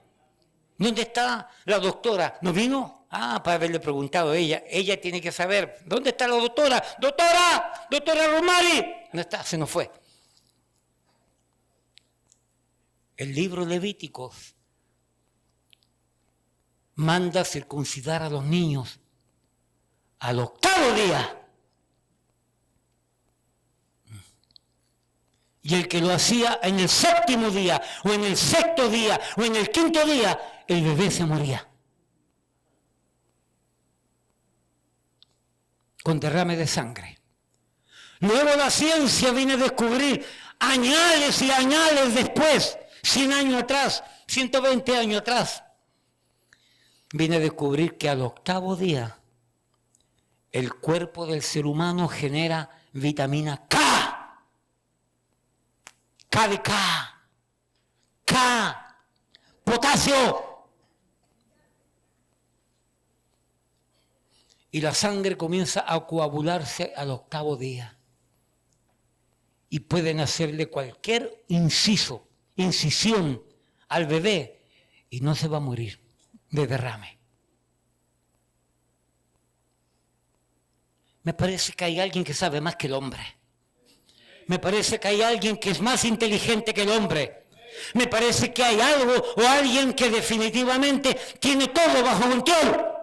Speaker 2: ¿Dónde está la doctora? ¿No vino? Para haberle preguntado a ella. Ella tiene que saber. ¿Dónde está la doctora? ¡Doctora Romari! No está, se nos fue. El libro Levítico manda circuncidar a los niños al 8º día. Y el que lo hacía en el 7º día, o en el 6º día, o en el 5º día, el bebé se moría. Con derrame de sangre. Luego la ciencia viene a descubrir, añales y añales después, 100 años atrás, 120 años atrás, viene a descubrir que al 8º día, el cuerpo del ser humano genera vitamina K. K de K, potasio. Y la sangre comienza a coagularse al 8º día. Y pueden hacerle cualquier incisión al bebé y no se va a morir de derrame. Me parece que hay alguien que sabe más que el hombre. Me parece que hay alguien que es más inteligente que el hombre. Me parece que hay algo o alguien que definitivamente tiene todo bajo control.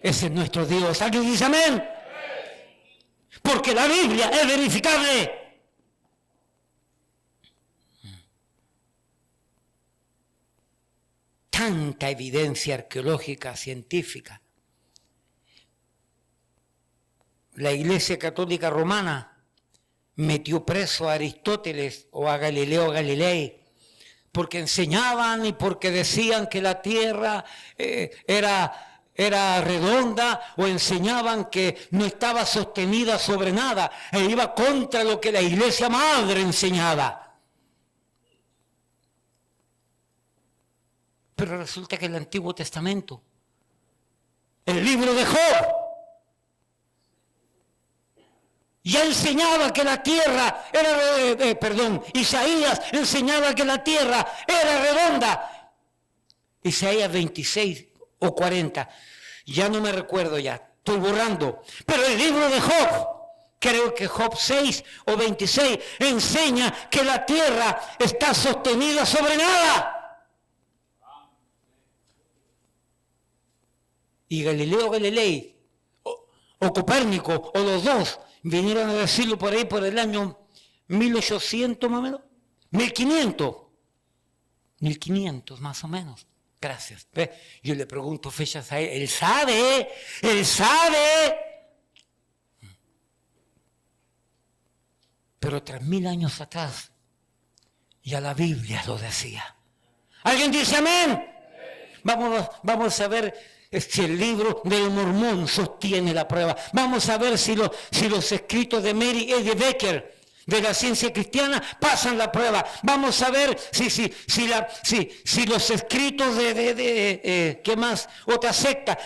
Speaker 2: Ese es nuestro Dios. ¿Alguien dice amén? Porque la Biblia es verificable. Tanta evidencia arqueológica, científica. La Iglesia Católica Romana metió preso a Aristóteles o a Galileo Galilei porque enseñaban y porque decían que la tierra era redonda, o enseñaban que no estaba sostenida sobre nada e iba contra lo que la Iglesia Madre enseñaba. Pero resulta que el Antiguo Testamento, el libro de Job, ya enseñaba que la tierra era, Isaías enseñaba que la tierra era redonda. Isaías 26 o 40, ya no me recuerdo ya, estoy borrando. Pero el libro de Job, creo que Job 6 o 26, enseña que la tierra está sostenida sobre nada. Y Galileo Galilei, o Copérnico, o los dos, vinieron a decirlo por ahí por el año 1800 más o menos, 1500 más o menos. Gracias. ¿Ve? Yo le pregunto fechas a él. Él sabe. Pero 3000 años atrás, ya la Biblia lo decía. ¿Alguien dice amén? Vamos a ver si el libro del Mormón sostiene la prueba. Vamos a ver si los escritos de Mary E. Becker de la ciencia cristiana pasan la prueba. Vamos a ver si los escritos ¿qué más? Otra secta.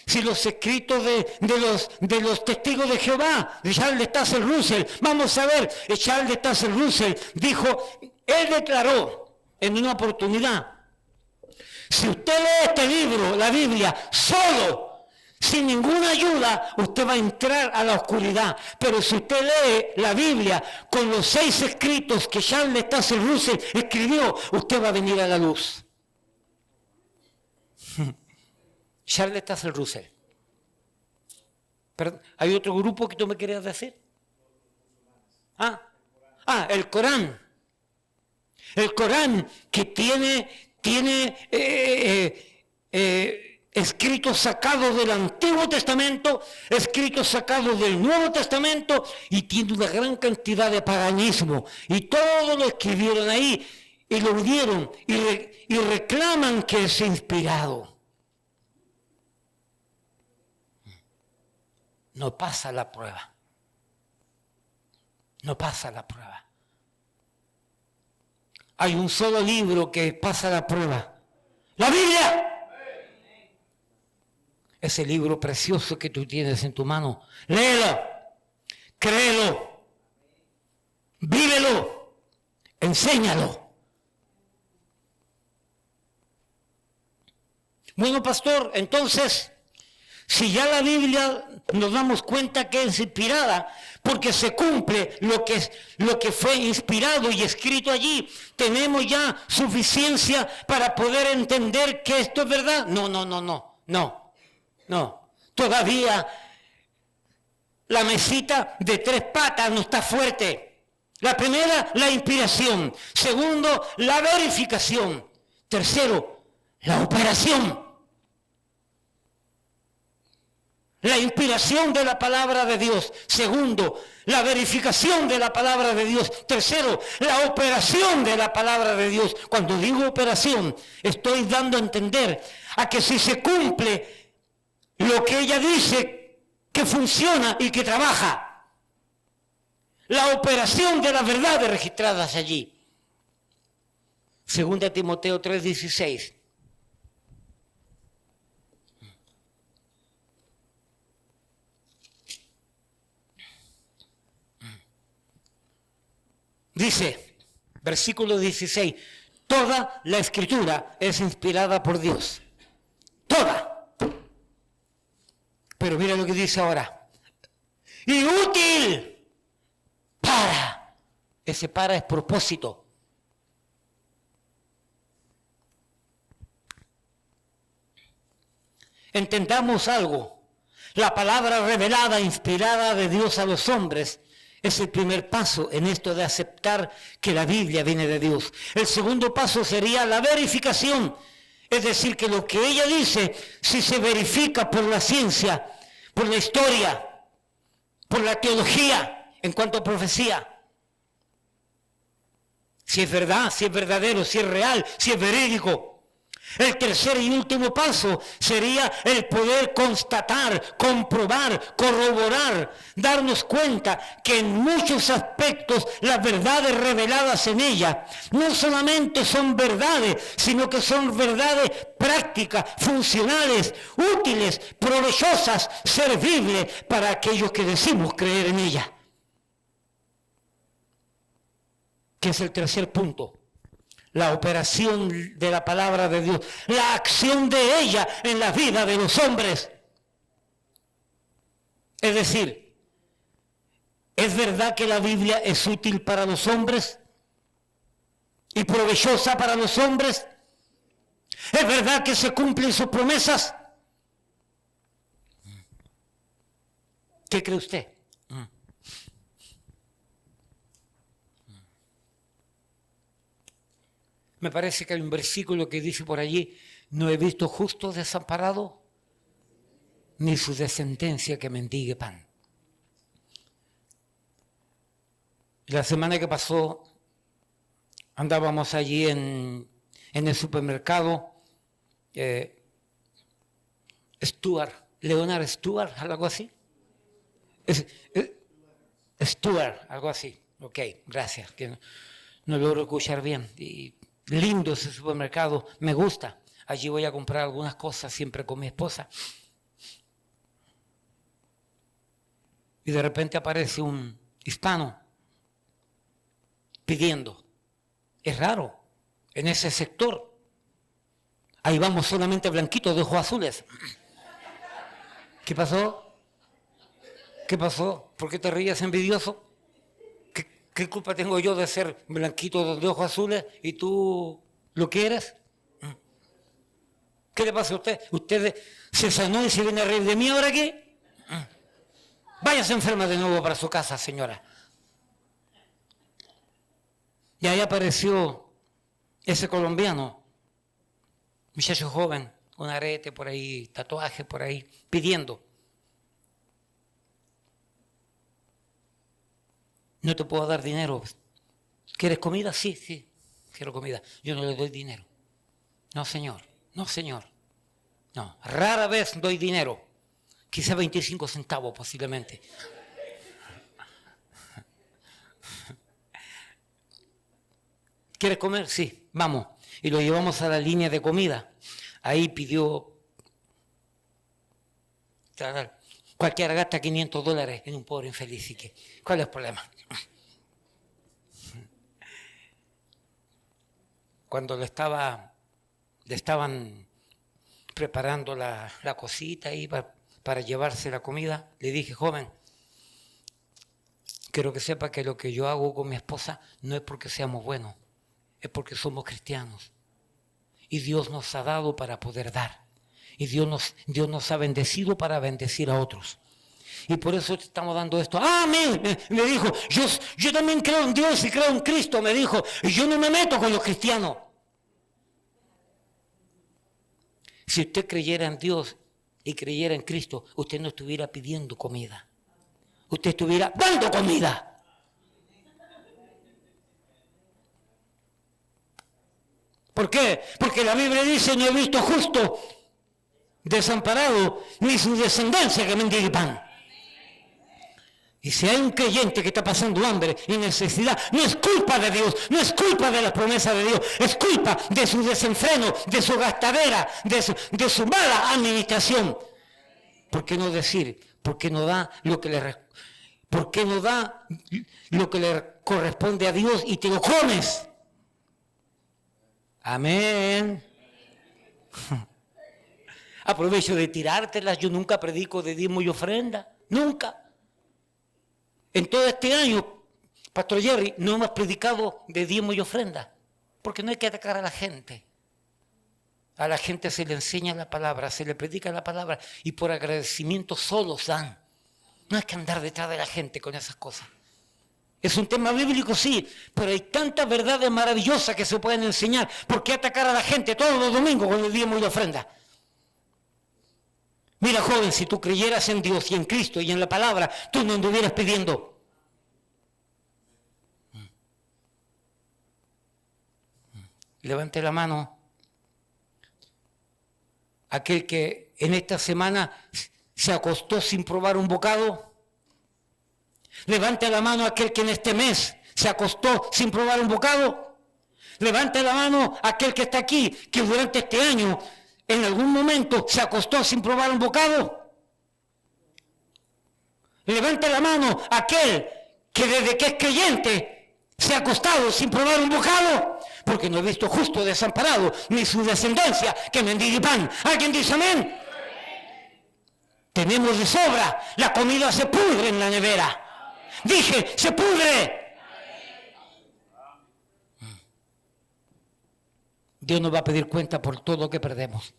Speaker 2: Si los escritos de los testigos de Jehová, de Charles Taze Russell. Vamos a ver, Charles Taze Russell dijo, él declaró en una oportunidad: si usted lee este libro, la Biblia, solo, sin ninguna ayuda, usted va a entrar a la oscuridad. Pero si usted lee la Biblia con los 6 escritos que Charles Taze Russell escribió, usted va a venir a la luz. Charles Taze Russell. Perdón, ¿hay otro grupo que tú me querías decir? El Corán. El Corán que tiene escritos sacados del Antiguo Testamento, escritos sacados del Nuevo Testamento, y tiene una gran cantidad de paganismo. Y todo lo escribieron ahí, y lo dieron, y reclaman que es inspirado. No pasa la prueba. No pasa la prueba. Hay un solo libro que pasa la prueba. ¡La Biblia! Ese libro precioso que tú tienes en tu mano. Léelo, créelo, vívelo, enséñalo. Bueno, pastor, entonces, si ya la Biblia nos damos cuenta que es inspirada, porque se cumple lo que fue inspirado y escrito allí, ¿tenemos ya suficiencia para poder entender que esto es verdad? No. Todavía la mesita de 3 patas no está fuerte. La primera, la inspiración. Segundo, la verificación. Tercero, la operación. La inspiración de la palabra de Dios. Segundo, la verificación de la palabra de Dios. Tercero, la operación de la palabra de Dios. Cuando digo operación, estoy dando a entender a que si se cumple lo que ella dice, que funciona y que trabaja. La operación de las verdades registradas allí. Segunda Timoteo 3:16. Dice, versículo 16, toda la escritura es inspirada por Dios. Toda. Pero mira lo que dice ahora. Y útil para. Ese para es propósito. Entendamos algo. La palabra revelada, inspirada de Dios a los hombres, es el primer paso en esto de aceptar que la Biblia viene de Dios. El segundo paso sería la verificación. Es decir, que lo que ella dice, si se verifica por la ciencia, por la historia, por la teología, en cuanto a profecía, si es verdad, si es verdadero, si es real, si es verídico. El tercer y último paso sería el poder constatar, comprobar, corroborar, darnos cuenta que en muchos aspectos las verdades reveladas en ella no solamente son verdades, sino que son verdades prácticas, funcionales, útiles, provechosas, servibles para aquellos que decimos creer en ella. Que es el tercer punto. La operación de la palabra de Dios, la acción de ella en la vida de los hombres. Es decir, ¿es verdad que la Biblia es útil para los hombres y provechosa para los hombres? ¿Es verdad que se cumplen sus promesas? ¿Qué cree usted? Me parece que hay un versículo que dice por allí, no he visto justo desamparado, ni su descendencia que mendigue pan. La semana que pasó andábamos allí en el supermercado, Leonard Stewart, algo así. Stewart, algo así. Ok, gracias, que no logro escuchar bien. Y lindo ese supermercado, me gusta. Allí voy a comprar algunas cosas siempre con mi esposa. Y de repente aparece un hispano pidiendo. Es raro, en ese sector. Ahí vamos solamente blanquitos de ojos azules. ¿Qué pasó? ¿Qué pasó? ¿Por qué te ríes, envidioso? ¿Qué culpa tengo yo de ser blanquito de ojos azules y tú lo quieres? ¿Qué le pasa a usted? ¿Usted se sanó y se viene a reír de mí ahora aquí? Váyase enferma de nuevo para su casa, señora. Y ahí apareció ese colombiano, muchacho joven,
Speaker 1: un arete por ahí, tatuaje por ahí, pidiendo. No te puedo dar dinero. ¿Quieres comida? Sí, sí, quiero comida. Yo no le doy dinero. No, señor. No, señor. No, rara vez doy dinero. Quizá 25 centavos posiblemente. ¿Quieres comer? Sí, vamos. Y lo llevamos a la línea de comida. Ahí pidió... Cualquiera gasta $500 en un pobre infeliz. ¿Y qué? ¿Cuál es el problema? Cuando le estaban preparando la cosita ahí para llevarse la comida, le dije, joven, quiero que sepa que lo que yo hago con mi esposa no es porque seamos buenos, es porque somos cristianos. Y Dios nos ha dado para poder dar. Y Dios nos ha bendecido para bendecir a otros. Y por eso te estamos dando esto. ¡Ah, amén! Me dijo, yo también creo en Dios y creo en Cristo, me dijo. Y yo no me meto con los cristianos. Si usted creyera en Dios y creyera en Cristo, usted no estuviera pidiendo comida. Usted estuviera dando comida. ¿Por qué? Porque la Biblia dice, no he visto justo desamparado, ni su descendencia que mendigue pan. Y si hay un creyente que está pasando hambre y necesidad, no es culpa de Dios, no es culpa de las promesas de Dios, es culpa de su desenfreno, de su gastadera, de su mala administración. ¿Por qué no decir? ¿Por qué no da lo que le corresponde a Dios y te lo comes? Amén. Aprovecho de tirártelas. Yo nunca predico de diezmo y ofrenda. Nunca. En todo este año, Pastor Jerry, no hemos predicado de diezmo y ofrenda. Porque no hay que atacar a la gente. A la gente se le enseña la palabra, se le predica la palabra y por agradecimiento solos dan. No hay que andar detrás de la gente con esas cosas. Es un tema bíblico, sí, pero hay tantas verdades maravillosas que se pueden enseñar. ¿Por qué atacar a la gente todos los domingos con el diezmo y la ofrenda? Mira, joven, si tú creyeras en Dios y en Cristo y en la palabra, tú no anduvieras pidiendo. Levante la mano aquel que en esta semana se acostó sin probar un bocado. Levante la mano aquel que en este mes se acostó sin probar un bocado. Levante la mano aquel que está aquí, que durante este año en algún momento se acostó sin probar un bocado. Levante la mano aquel que desde que es creyente se ha acostado sin probar un bocado, porque no he visto justo desamparado, ni su descendencia que mendigue pan. ¿Alguien dice amén? Tenemos de sobra, la comida se pudre en la nevera. Dije, se pudre. Dios nos va a pedir cuenta por todo lo que perdemos.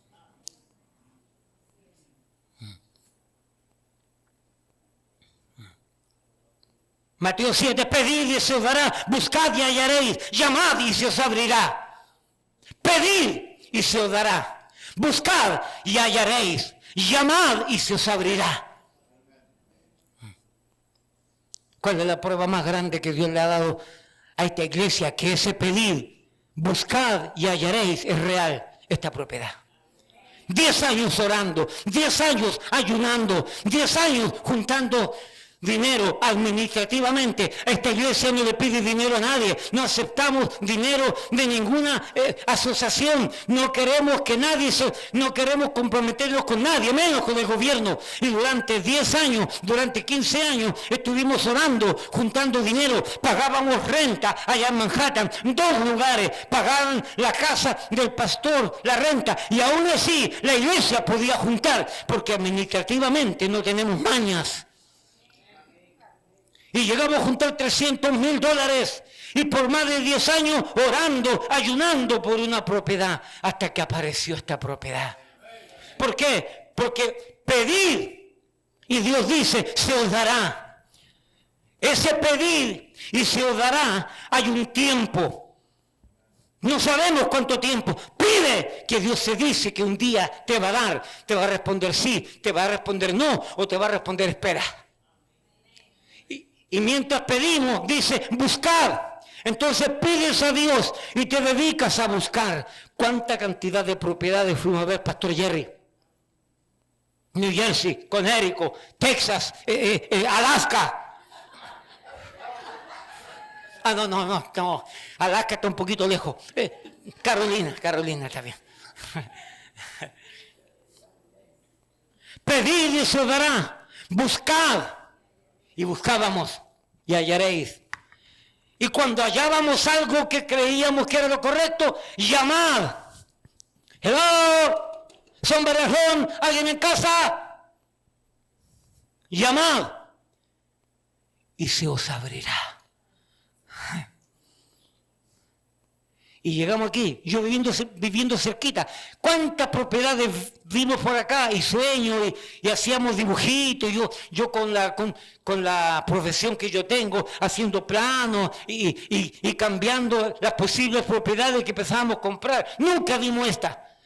Speaker 1: Mateo 7, pedid y se os dará, buscad y hallaréis, llamad y se os abrirá. Pedid y se os dará, buscad y hallaréis, llamad y se os abrirá. ¿Cuál es la prueba más grande que Dios le ha dado a esta iglesia? Que ese pedir, buscad y hallaréis, es real, esta propiedad. 10 años orando, 10 años ayunando, 10 años juntando dinero administrativamente. Esta iglesia no le pide dinero a nadie, no aceptamos dinero de ninguna asociación, no queremos que nadie, no queremos comprometernos con nadie, menos con el gobierno. Y durante 10 años, durante 15 años, estuvimos orando, juntando dinero, pagábamos renta allá en Manhattan, 2 lugares, pagaban la casa del pastor, la renta, y aún así la iglesia podía juntar, porque administrativamente no tenemos mañas. Y llegamos a juntar $300,000 y por más de 10 años orando, ayunando por una propiedad hasta que apareció esta propiedad. ¿Por qué? Porque pedir y Dios dice, se os dará. Ese pedir y se os dará, hay un tiempo
Speaker 2: No sabemos cuánto tiempo. Pide, que Dios se dice que un día te va a dar. Te va a responder sí, te va a responder no, o te va a responder espera. Y mientras pedimos, dice, buscad. Entonces pides a Dios y te dedicas a buscar. ¿Cuánta cantidad de propiedades fuimos a ver, Pastor Jerry? New Jersey, Connecticut, Texas, Alaska. No. Alaska está un poquito lejos. Carolina está bien. Pedid y se os dará. Buscad. Y buscábamos y hallaréis. Y cuando hallábamos algo que creíamos que era lo correcto, llamad. Hello, sombrerón, ¿alguien en casa? Llamad. Y se os abrirá. Y llegamos aquí, yo viviendo cerquita. ¿Cuántas propiedades vimos por acá? Y sueño, y hacíamos dibujitos. Yo con la profesión que yo tengo, haciendo planos y cambiando las posibles propiedades que pensábamos comprar. Nunca vimos esta.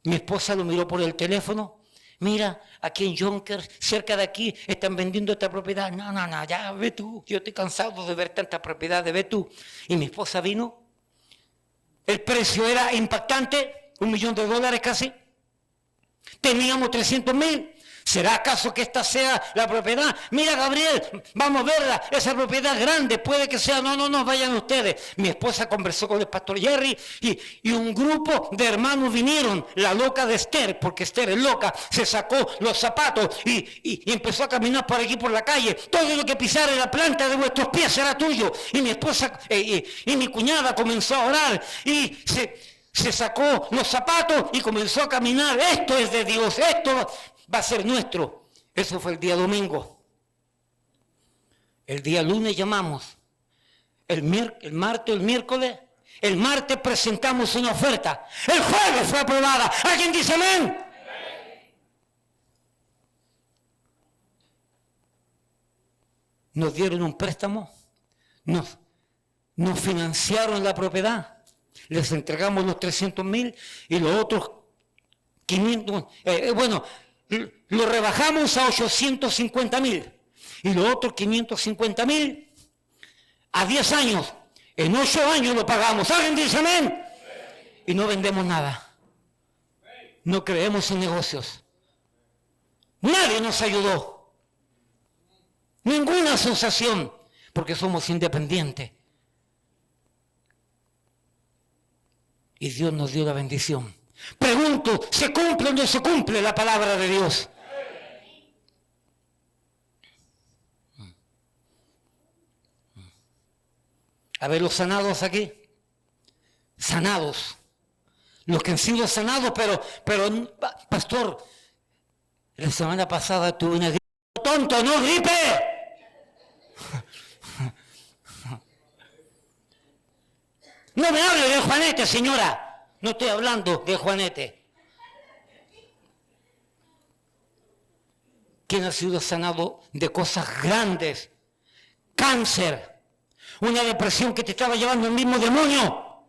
Speaker 2: Mi esposa lo miró por el teléfono. Mira, aquí en Yonkers, cerca de aquí, están vendiendo esta propiedad. No, ya ve tú. Yo estoy cansado de ver tantas propiedades, ve tú. Y mi esposa vino. El precio era impactante, $1 millón casi. Teníamos 300,000. ¿Será acaso que esta sea la propiedad? Mira, Gabriel, vamos a verla. Esa propiedad grande, puede que sea. No, vayan ustedes. Mi esposa conversó con el pastor Jerry y un grupo de hermanos vinieron. La loca de Esther, porque Esther es loca, se sacó los zapatos y empezó a caminar por aquí por la calle. Todo lo que pisara la planta de vuestros pies será tuyo. Y mi esposa y mi cuñada comenzó a orar y se sacó los zapatos y comenzó a caminar. Esto es de Dios, esto va a ser nuestro. Eso fue el día domingo. El día lunes llamamos. El martes, el miércoles. El martes presentamos una oferta. El jueves fue aprobada. ¿Alguien dice amén? Nos dieron un préstamo. Nos financiaron la propiedad. Les entregamos los 300,000 y los otros 500. Lo rebajamos a 850,000 y los otros 550,000 a 10 años. En 8 años lo pagamos. ¿Alguien dice amén? Y no vendemos nada. No creemos en negocios. Nadie nos ayudó. Ninguna asociación, porque somos independientes. Y Dios nos dio la bendición. Pregunto, ¿se cumple o no se cumple la palabra de Dios? A ver, los sanados aquí. Sanados. Los que han sido sanados, pero pastor, la semana pasada tuve una gripe. ¡Tonto, no gripe! No me hable de Juanete, señora. No estoy hablando de Juanete. ¿Quién ha sido sanado de cosas grandes? Cáncer. Una depresión que te estaba llevando el mismo demonio.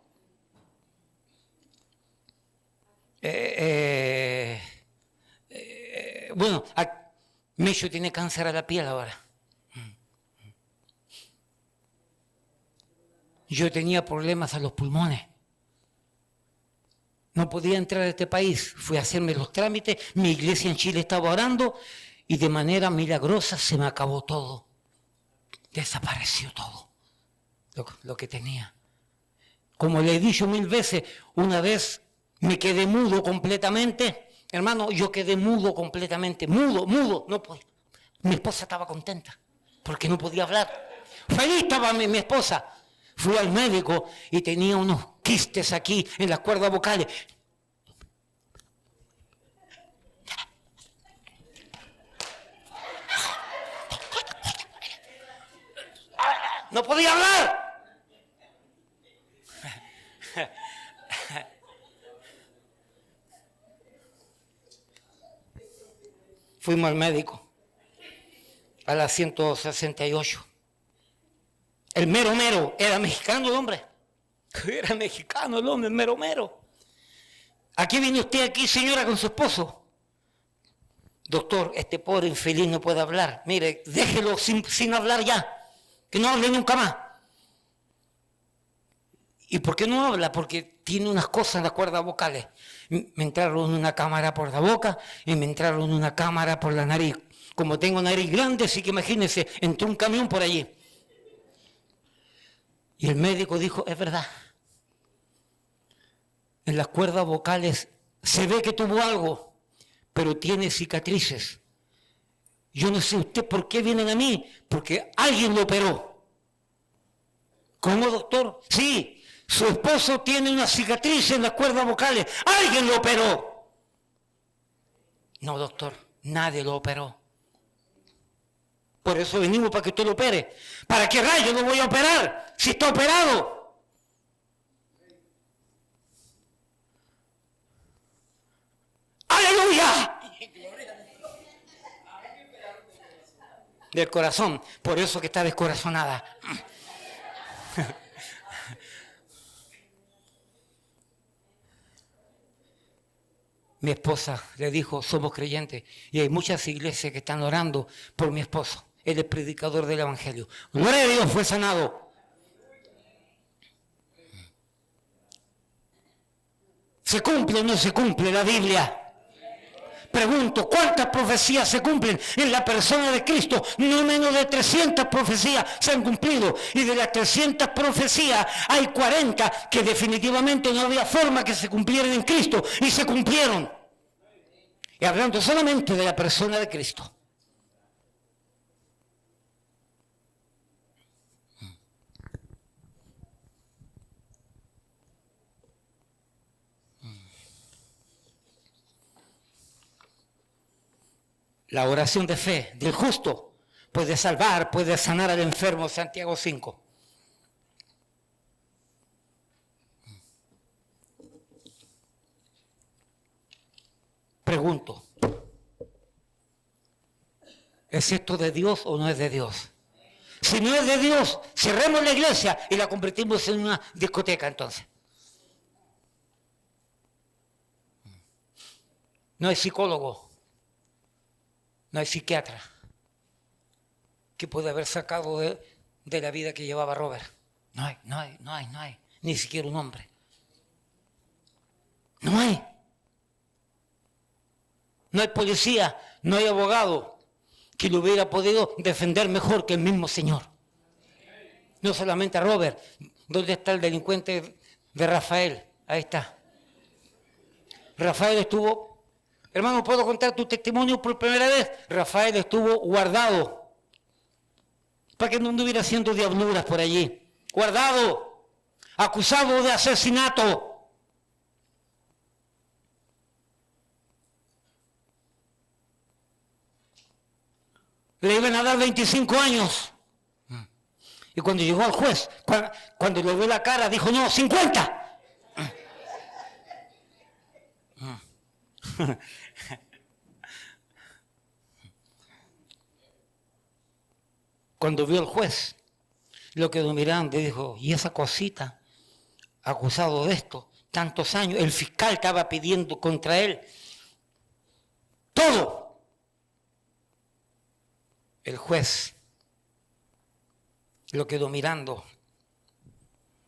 Speaker 2: Mecho tiene cáncer a la piel ahora. Yo tenía problemas a los pulmones. No podía entrar a este país. Fui a hacerme los trámites. Mi iglesia en Chile estaba orando y de manera milagrosa se me acabó todo. Desapareció todo lo que tenía. Como le he dicho 1000 veces, una vez me quedé mudo completamente. Hermano, yo quedé mudo completamente. Mudo. No podía. Mi esposa estaba contenta porque no podía hablar. Feliz estaba mi esposa. Fui al médico y tenía unos quistes aquí en las cuerdas vocales. No podía hablar. Fuimos al médico a la 168. El mero era mexicano el hombre. Era mexicano el hombre, mero mero. Aquí viene usted aquí, señora, con su esposo. Doctor, este pobre infeliz no puede hablar. Mire, déjelo sin hablar ya. Que no hable nunca más. ¿Y por qué no habla? Porque tiene unas cosas en las cuerdas vocales. Me entraron una cámara por la boca y me entraron una cámara por la nariz. Como tengo nariz grande, así que imagínense, entró un camión por allí. Y el médico dijo, es verdad. En las cuerdas vocales se ve que tuvo algo, pero tiene cicatrices. Yo no sé usted por qué vienen a mí, porque alguien lo operó. ¿Cómo, doctor? Sí, su esposo tiene una cicatriz en las cuerdas vocales. ¡Alguien lo operó! No, doctor, nadie lo operó. Por eso venimos para que usted lo opere. ¿Para qué rayos lo voy a operar si está operado? ¡Aleluya! Del corazón, por eso que está descorazonada. Mi esposa le dijo, somos creyentes, y hay muchas iglesias que están orando por mi esposo. Él es predicador del evangelio. Gloria a Dios, fue sanado. ¿Se cumple o no se cumple la Biblia? Pregunto, ¿cuántas profecías se cumplen en la persona de Cristo? No menos de 300 profecías se han cumplido. Y de las 300 profecías hay 40 que definitivamente no había forma que se cumplieran en Cristo. Y se cumplieron. Y hablando solamente de la persona de Cristo. La oración de fe del justo puede salvar, puede sanar al enfermo, Santiago 5. Pregunto, ¿es esto de Dios o no es de Dios? Si no es de Dios, cerremos la iglesia y la convertimos en una discoteca entonces. No hay psicólogo. No hay psiquiatra que pueda haber sacado de la vida que llevaba Robert. No hay. Ni siquiera un hombre. No hay. No hay policía, no hay abogado que lo hubiera podido defender mejor que el mismo Señor. No solamente a Robert. ¿Dónde está el delincuente de Rafael? Ahí está. Rafael estuvo... Hermano, ¿puedo contar tu testimonio por primera vez? Rafael estuvo guardado para que no anduviera haciendo diabluras por allí. Guardado, acusado de asesinato. Le iban a dar 25 años. Y cuando llegó al juez, cuando le vio la cara, dijo, no, 50. Cuando vio el juez, lo quedó mirando y dijo, ¿y esa cosita? Acusado de esto, tantos años, el fiscal estaba pidiendo contra él todo. El juez lo quedó mirando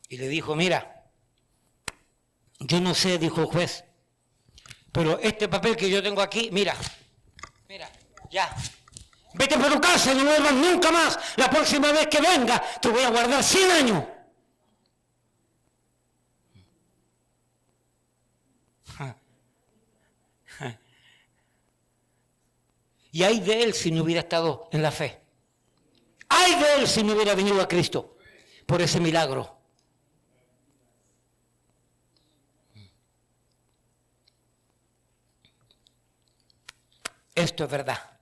Speaker 2: y le dijo, mira, yo no sé, dijo el juez, pero este papel que yo tengo aquí, mira, ya. Vete por tu casa y no vuelvas nunca más. La próxima vez que venga, te voy a guardar 100 años. Y ay de él si no hubiera estado en la fe. Ay de él si no hubiera venido a Cristo por ese milagro. Esto es verdad.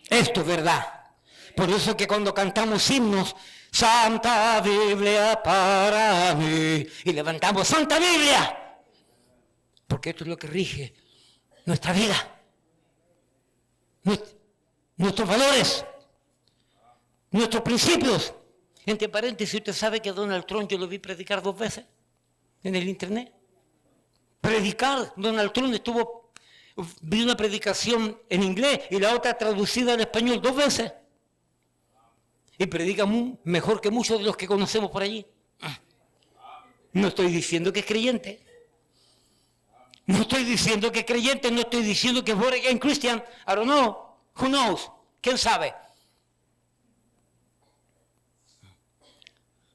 Speaker 2: Esto es verdad. Por eso que cuando cantamos himnos, Santa Biblia para mí, y levantamos Santa Biblia, porque esto es lo que rige nuestra vida, nuestros valores, nuestros principios. Entre paréntesis, ¿usted sabe que Donald Trump yo lo vi predicar 2 veces en el internet? Predicar, Donald Trump vi una predicación en inglés y la otra traducida al español 2 veces. Y predica mejor que muchos de los que conocemos por allí. No estoy diciendo que es creyente. No estoy diciendo que es creyente, no estoy diciendo que es born again Christian. I don't know. Who knows? ¿Quién sabe?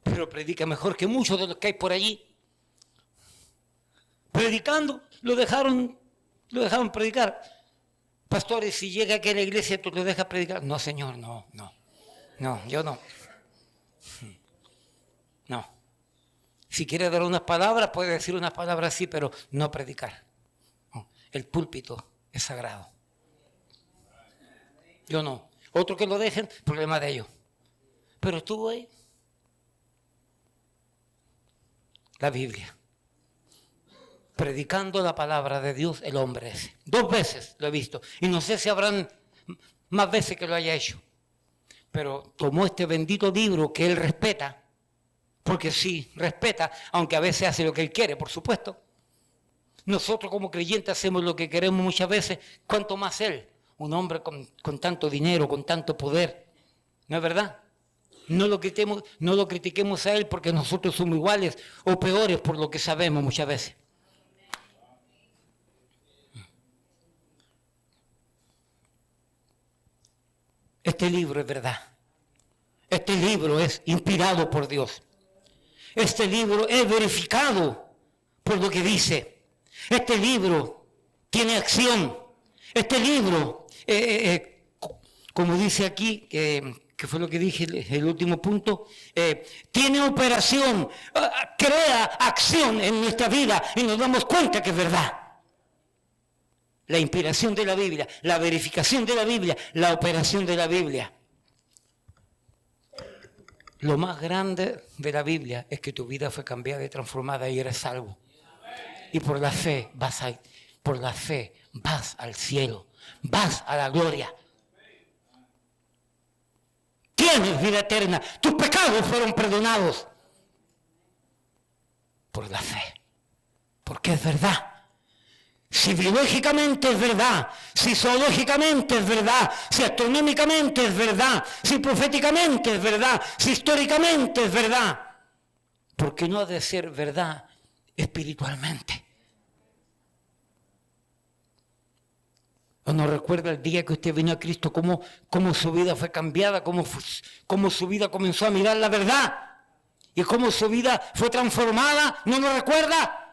Speaker 2: Pero predica mejor que muchos de los que hay por allí. Predicando, lo dejaron predicar. Pastores, si llega aquí a la iglesia, ¿tú lo dejas predicar? No, Señor, no, yo no. No. Si quiere dar unas palabras, puede decir unas palabras así, pero no predicar. No. El púlpito es sagrado. Yo no. Otro que lo dejen, problema de ellos. Pero estuvo ahí. La Biblia. Predicando la palabra de Dios, el hombre ese. 2 veces lo he visto. Y no sé si habrán más veces que lo haya hecho. Pero tomó este bendito libro que él respeta. Porque sí, respeta, aunque a veces hace lo que él quiere, por supuesto. Nosotros como creyentes hacemos lo que queremos muchas veces, cuanto más él, un hombre con tanto dinero, con tanto poder. ¿No es verdad? No lo critiquemos a él porque nosotros somos iguales o peores por lo que sabemos muchas veces. Este libro es verdad. Este libro es inspirado por Dios. Este libro es verificado por lo que dice. Este libro tiene acción. Este libro, como dice aquí, que fue lo que dije el último punto, tiene operación, crea acción en nuestra vida y nos damos cuenta que es verdad. La inspiración de la Biblia, la verificación de la Biblia, la operación de la Biblia. Lo más grande de la Biblia es que tu vida fue cambiada y transformada y eres salvo. Y por la fe vas al cielo, vas a la gloria. Tienes vida eterna, tus pecados fueron perdonados. Por la fe, porque es verdad. Si biológicamente es verdad, si zoológicamente es verdad, si astronómicamente es verdad, si proféticamente es verdad, si históricamente es verdad, ¿por qué no ha de ser verdad espiritualmente? ¿O no recuerda el día que usted vino a Cristo, cómo su vida fue cambiada, cómo su vida comenzó a mirar la verdad y cómo su vida fue transformada? ¿No lo recuerda?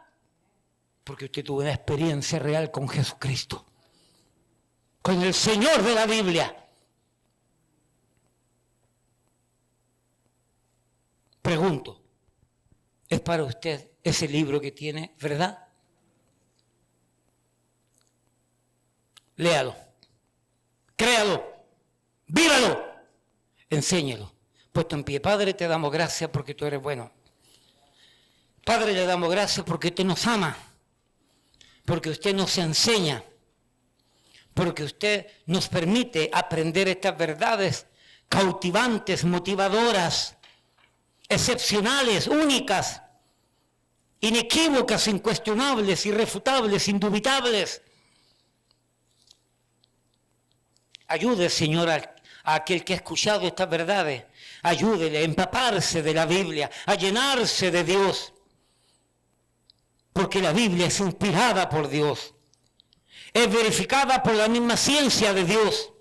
Speaker 2: Porque usted tuvo una experiencia real con Jesucristo, con el Señor de la Biblia. Pregunto, ¿es para usted ese libro que tiene verdad? Léalo, créalo, vívalo, enséñelo. Puesto en pie, Padre, te damos gracias porque tú eres bueno. Padre, le damos gracias porque usted nos ama. Porque usted nos enseña, porque usted nos permite aprender estas verdades cautivantes, motivadoras, excepcionales, únicas, inequívocas, incuestionables, irrefutables, indubitables. Ayude, Señor, a aquel que ha escuchado estas verdades, ayúdele a empaparse de la Biblia, a llenarse de Dios. Porque la Biblia es inspirada por Dios, es verificada por la misma ciencia de Dios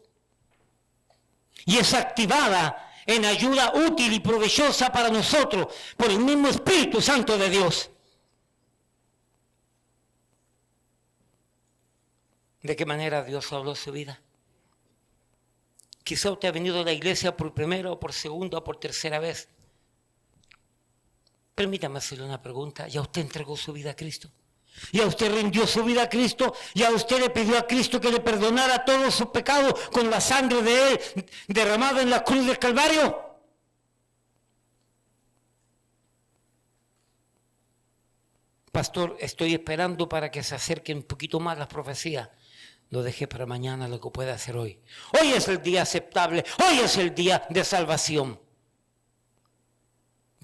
Speaker 2: y es activada en ayuda útil y provechosa para nosotros por el mismo Espíritu Santo de Dios. ¿De qué manera Dios habló su vida? Quizá usted ha venido a la iglesia por primera o por segunda o por tercera vez. Permítame hacerle una pregunta. ¿Ya usted entregó su vida a Cristo? ¿Ya usted rindió su vida a Cristo? ¿Ya usted le pidió a Cristo que le perdonara todos sus pecados con la sangre de Él derramada en la cruz del Calvario? Pastor, estoy esperando para que se acerquen un poquito más las profecías. Lo dejé para mañana, lo que pueda hacer hoy. Hoy es el día aceptable, hoy es el día de salvación.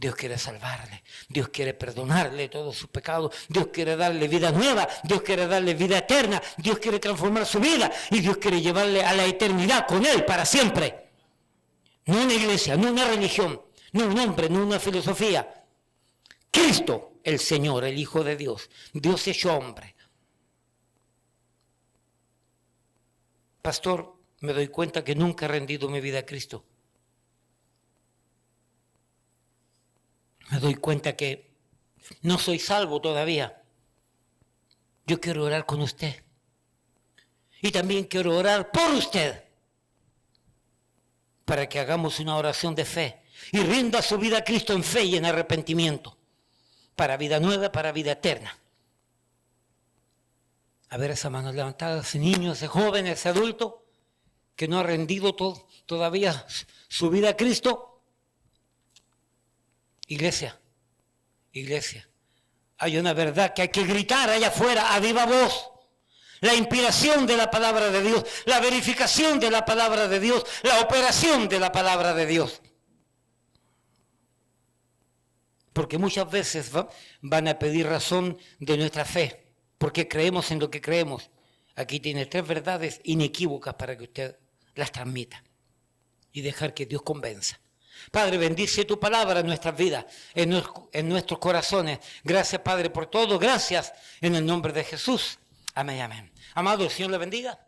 Speaker 2: Dios quiere salvarle, Dios quiere perdonarle todos sus pecados, Dios quiere darle vida nueva, Dios quiere darle vida eterna, Dios quiere transformar su vida y Dios quiere llevarle a la eternidad con Él para siempre. No una iglesia, no una religión, no un hombre, no una filosofía. Cristo, el Señor, el Hijo de Dios, Dios hecho hombre. Pastor, me doy cuenta que nunca he rendido mi vida a Cristo. Me doy cuenta que no soy salvo todavía. Yo quiero orar con usted. Y también quiero orar por usted. Para que hagamos una oración de fe. Y rinda su vida a Cristo en fe y en arrepentimiento. Para vida nueva, para vida eterna. A ver esas manos levantadas, niños, jóvenes, adultos, que no ha rendido todavía su vida a Cristo. Iglesia, hay una verdad que hay que gritar allá afuera a viva voz. La inspiración de la palabra de Dios, la verificación de la palabra de Dios, la operación de la palabra de Dios. Porque muchas veces van a pedir razón de nuestra fe, porque creemos en lo que creemos. Aquí tiene 3 verdades inequívocas para que usted las transmita y dejar que Dios convenza. Padre, bendice tu palabra en nuestras vidas, en nuestros corazones. Gracias, Padre, por todo. Gracias en el nombre de Jesús. Amén, amén. Amado, el Señor le bendiga.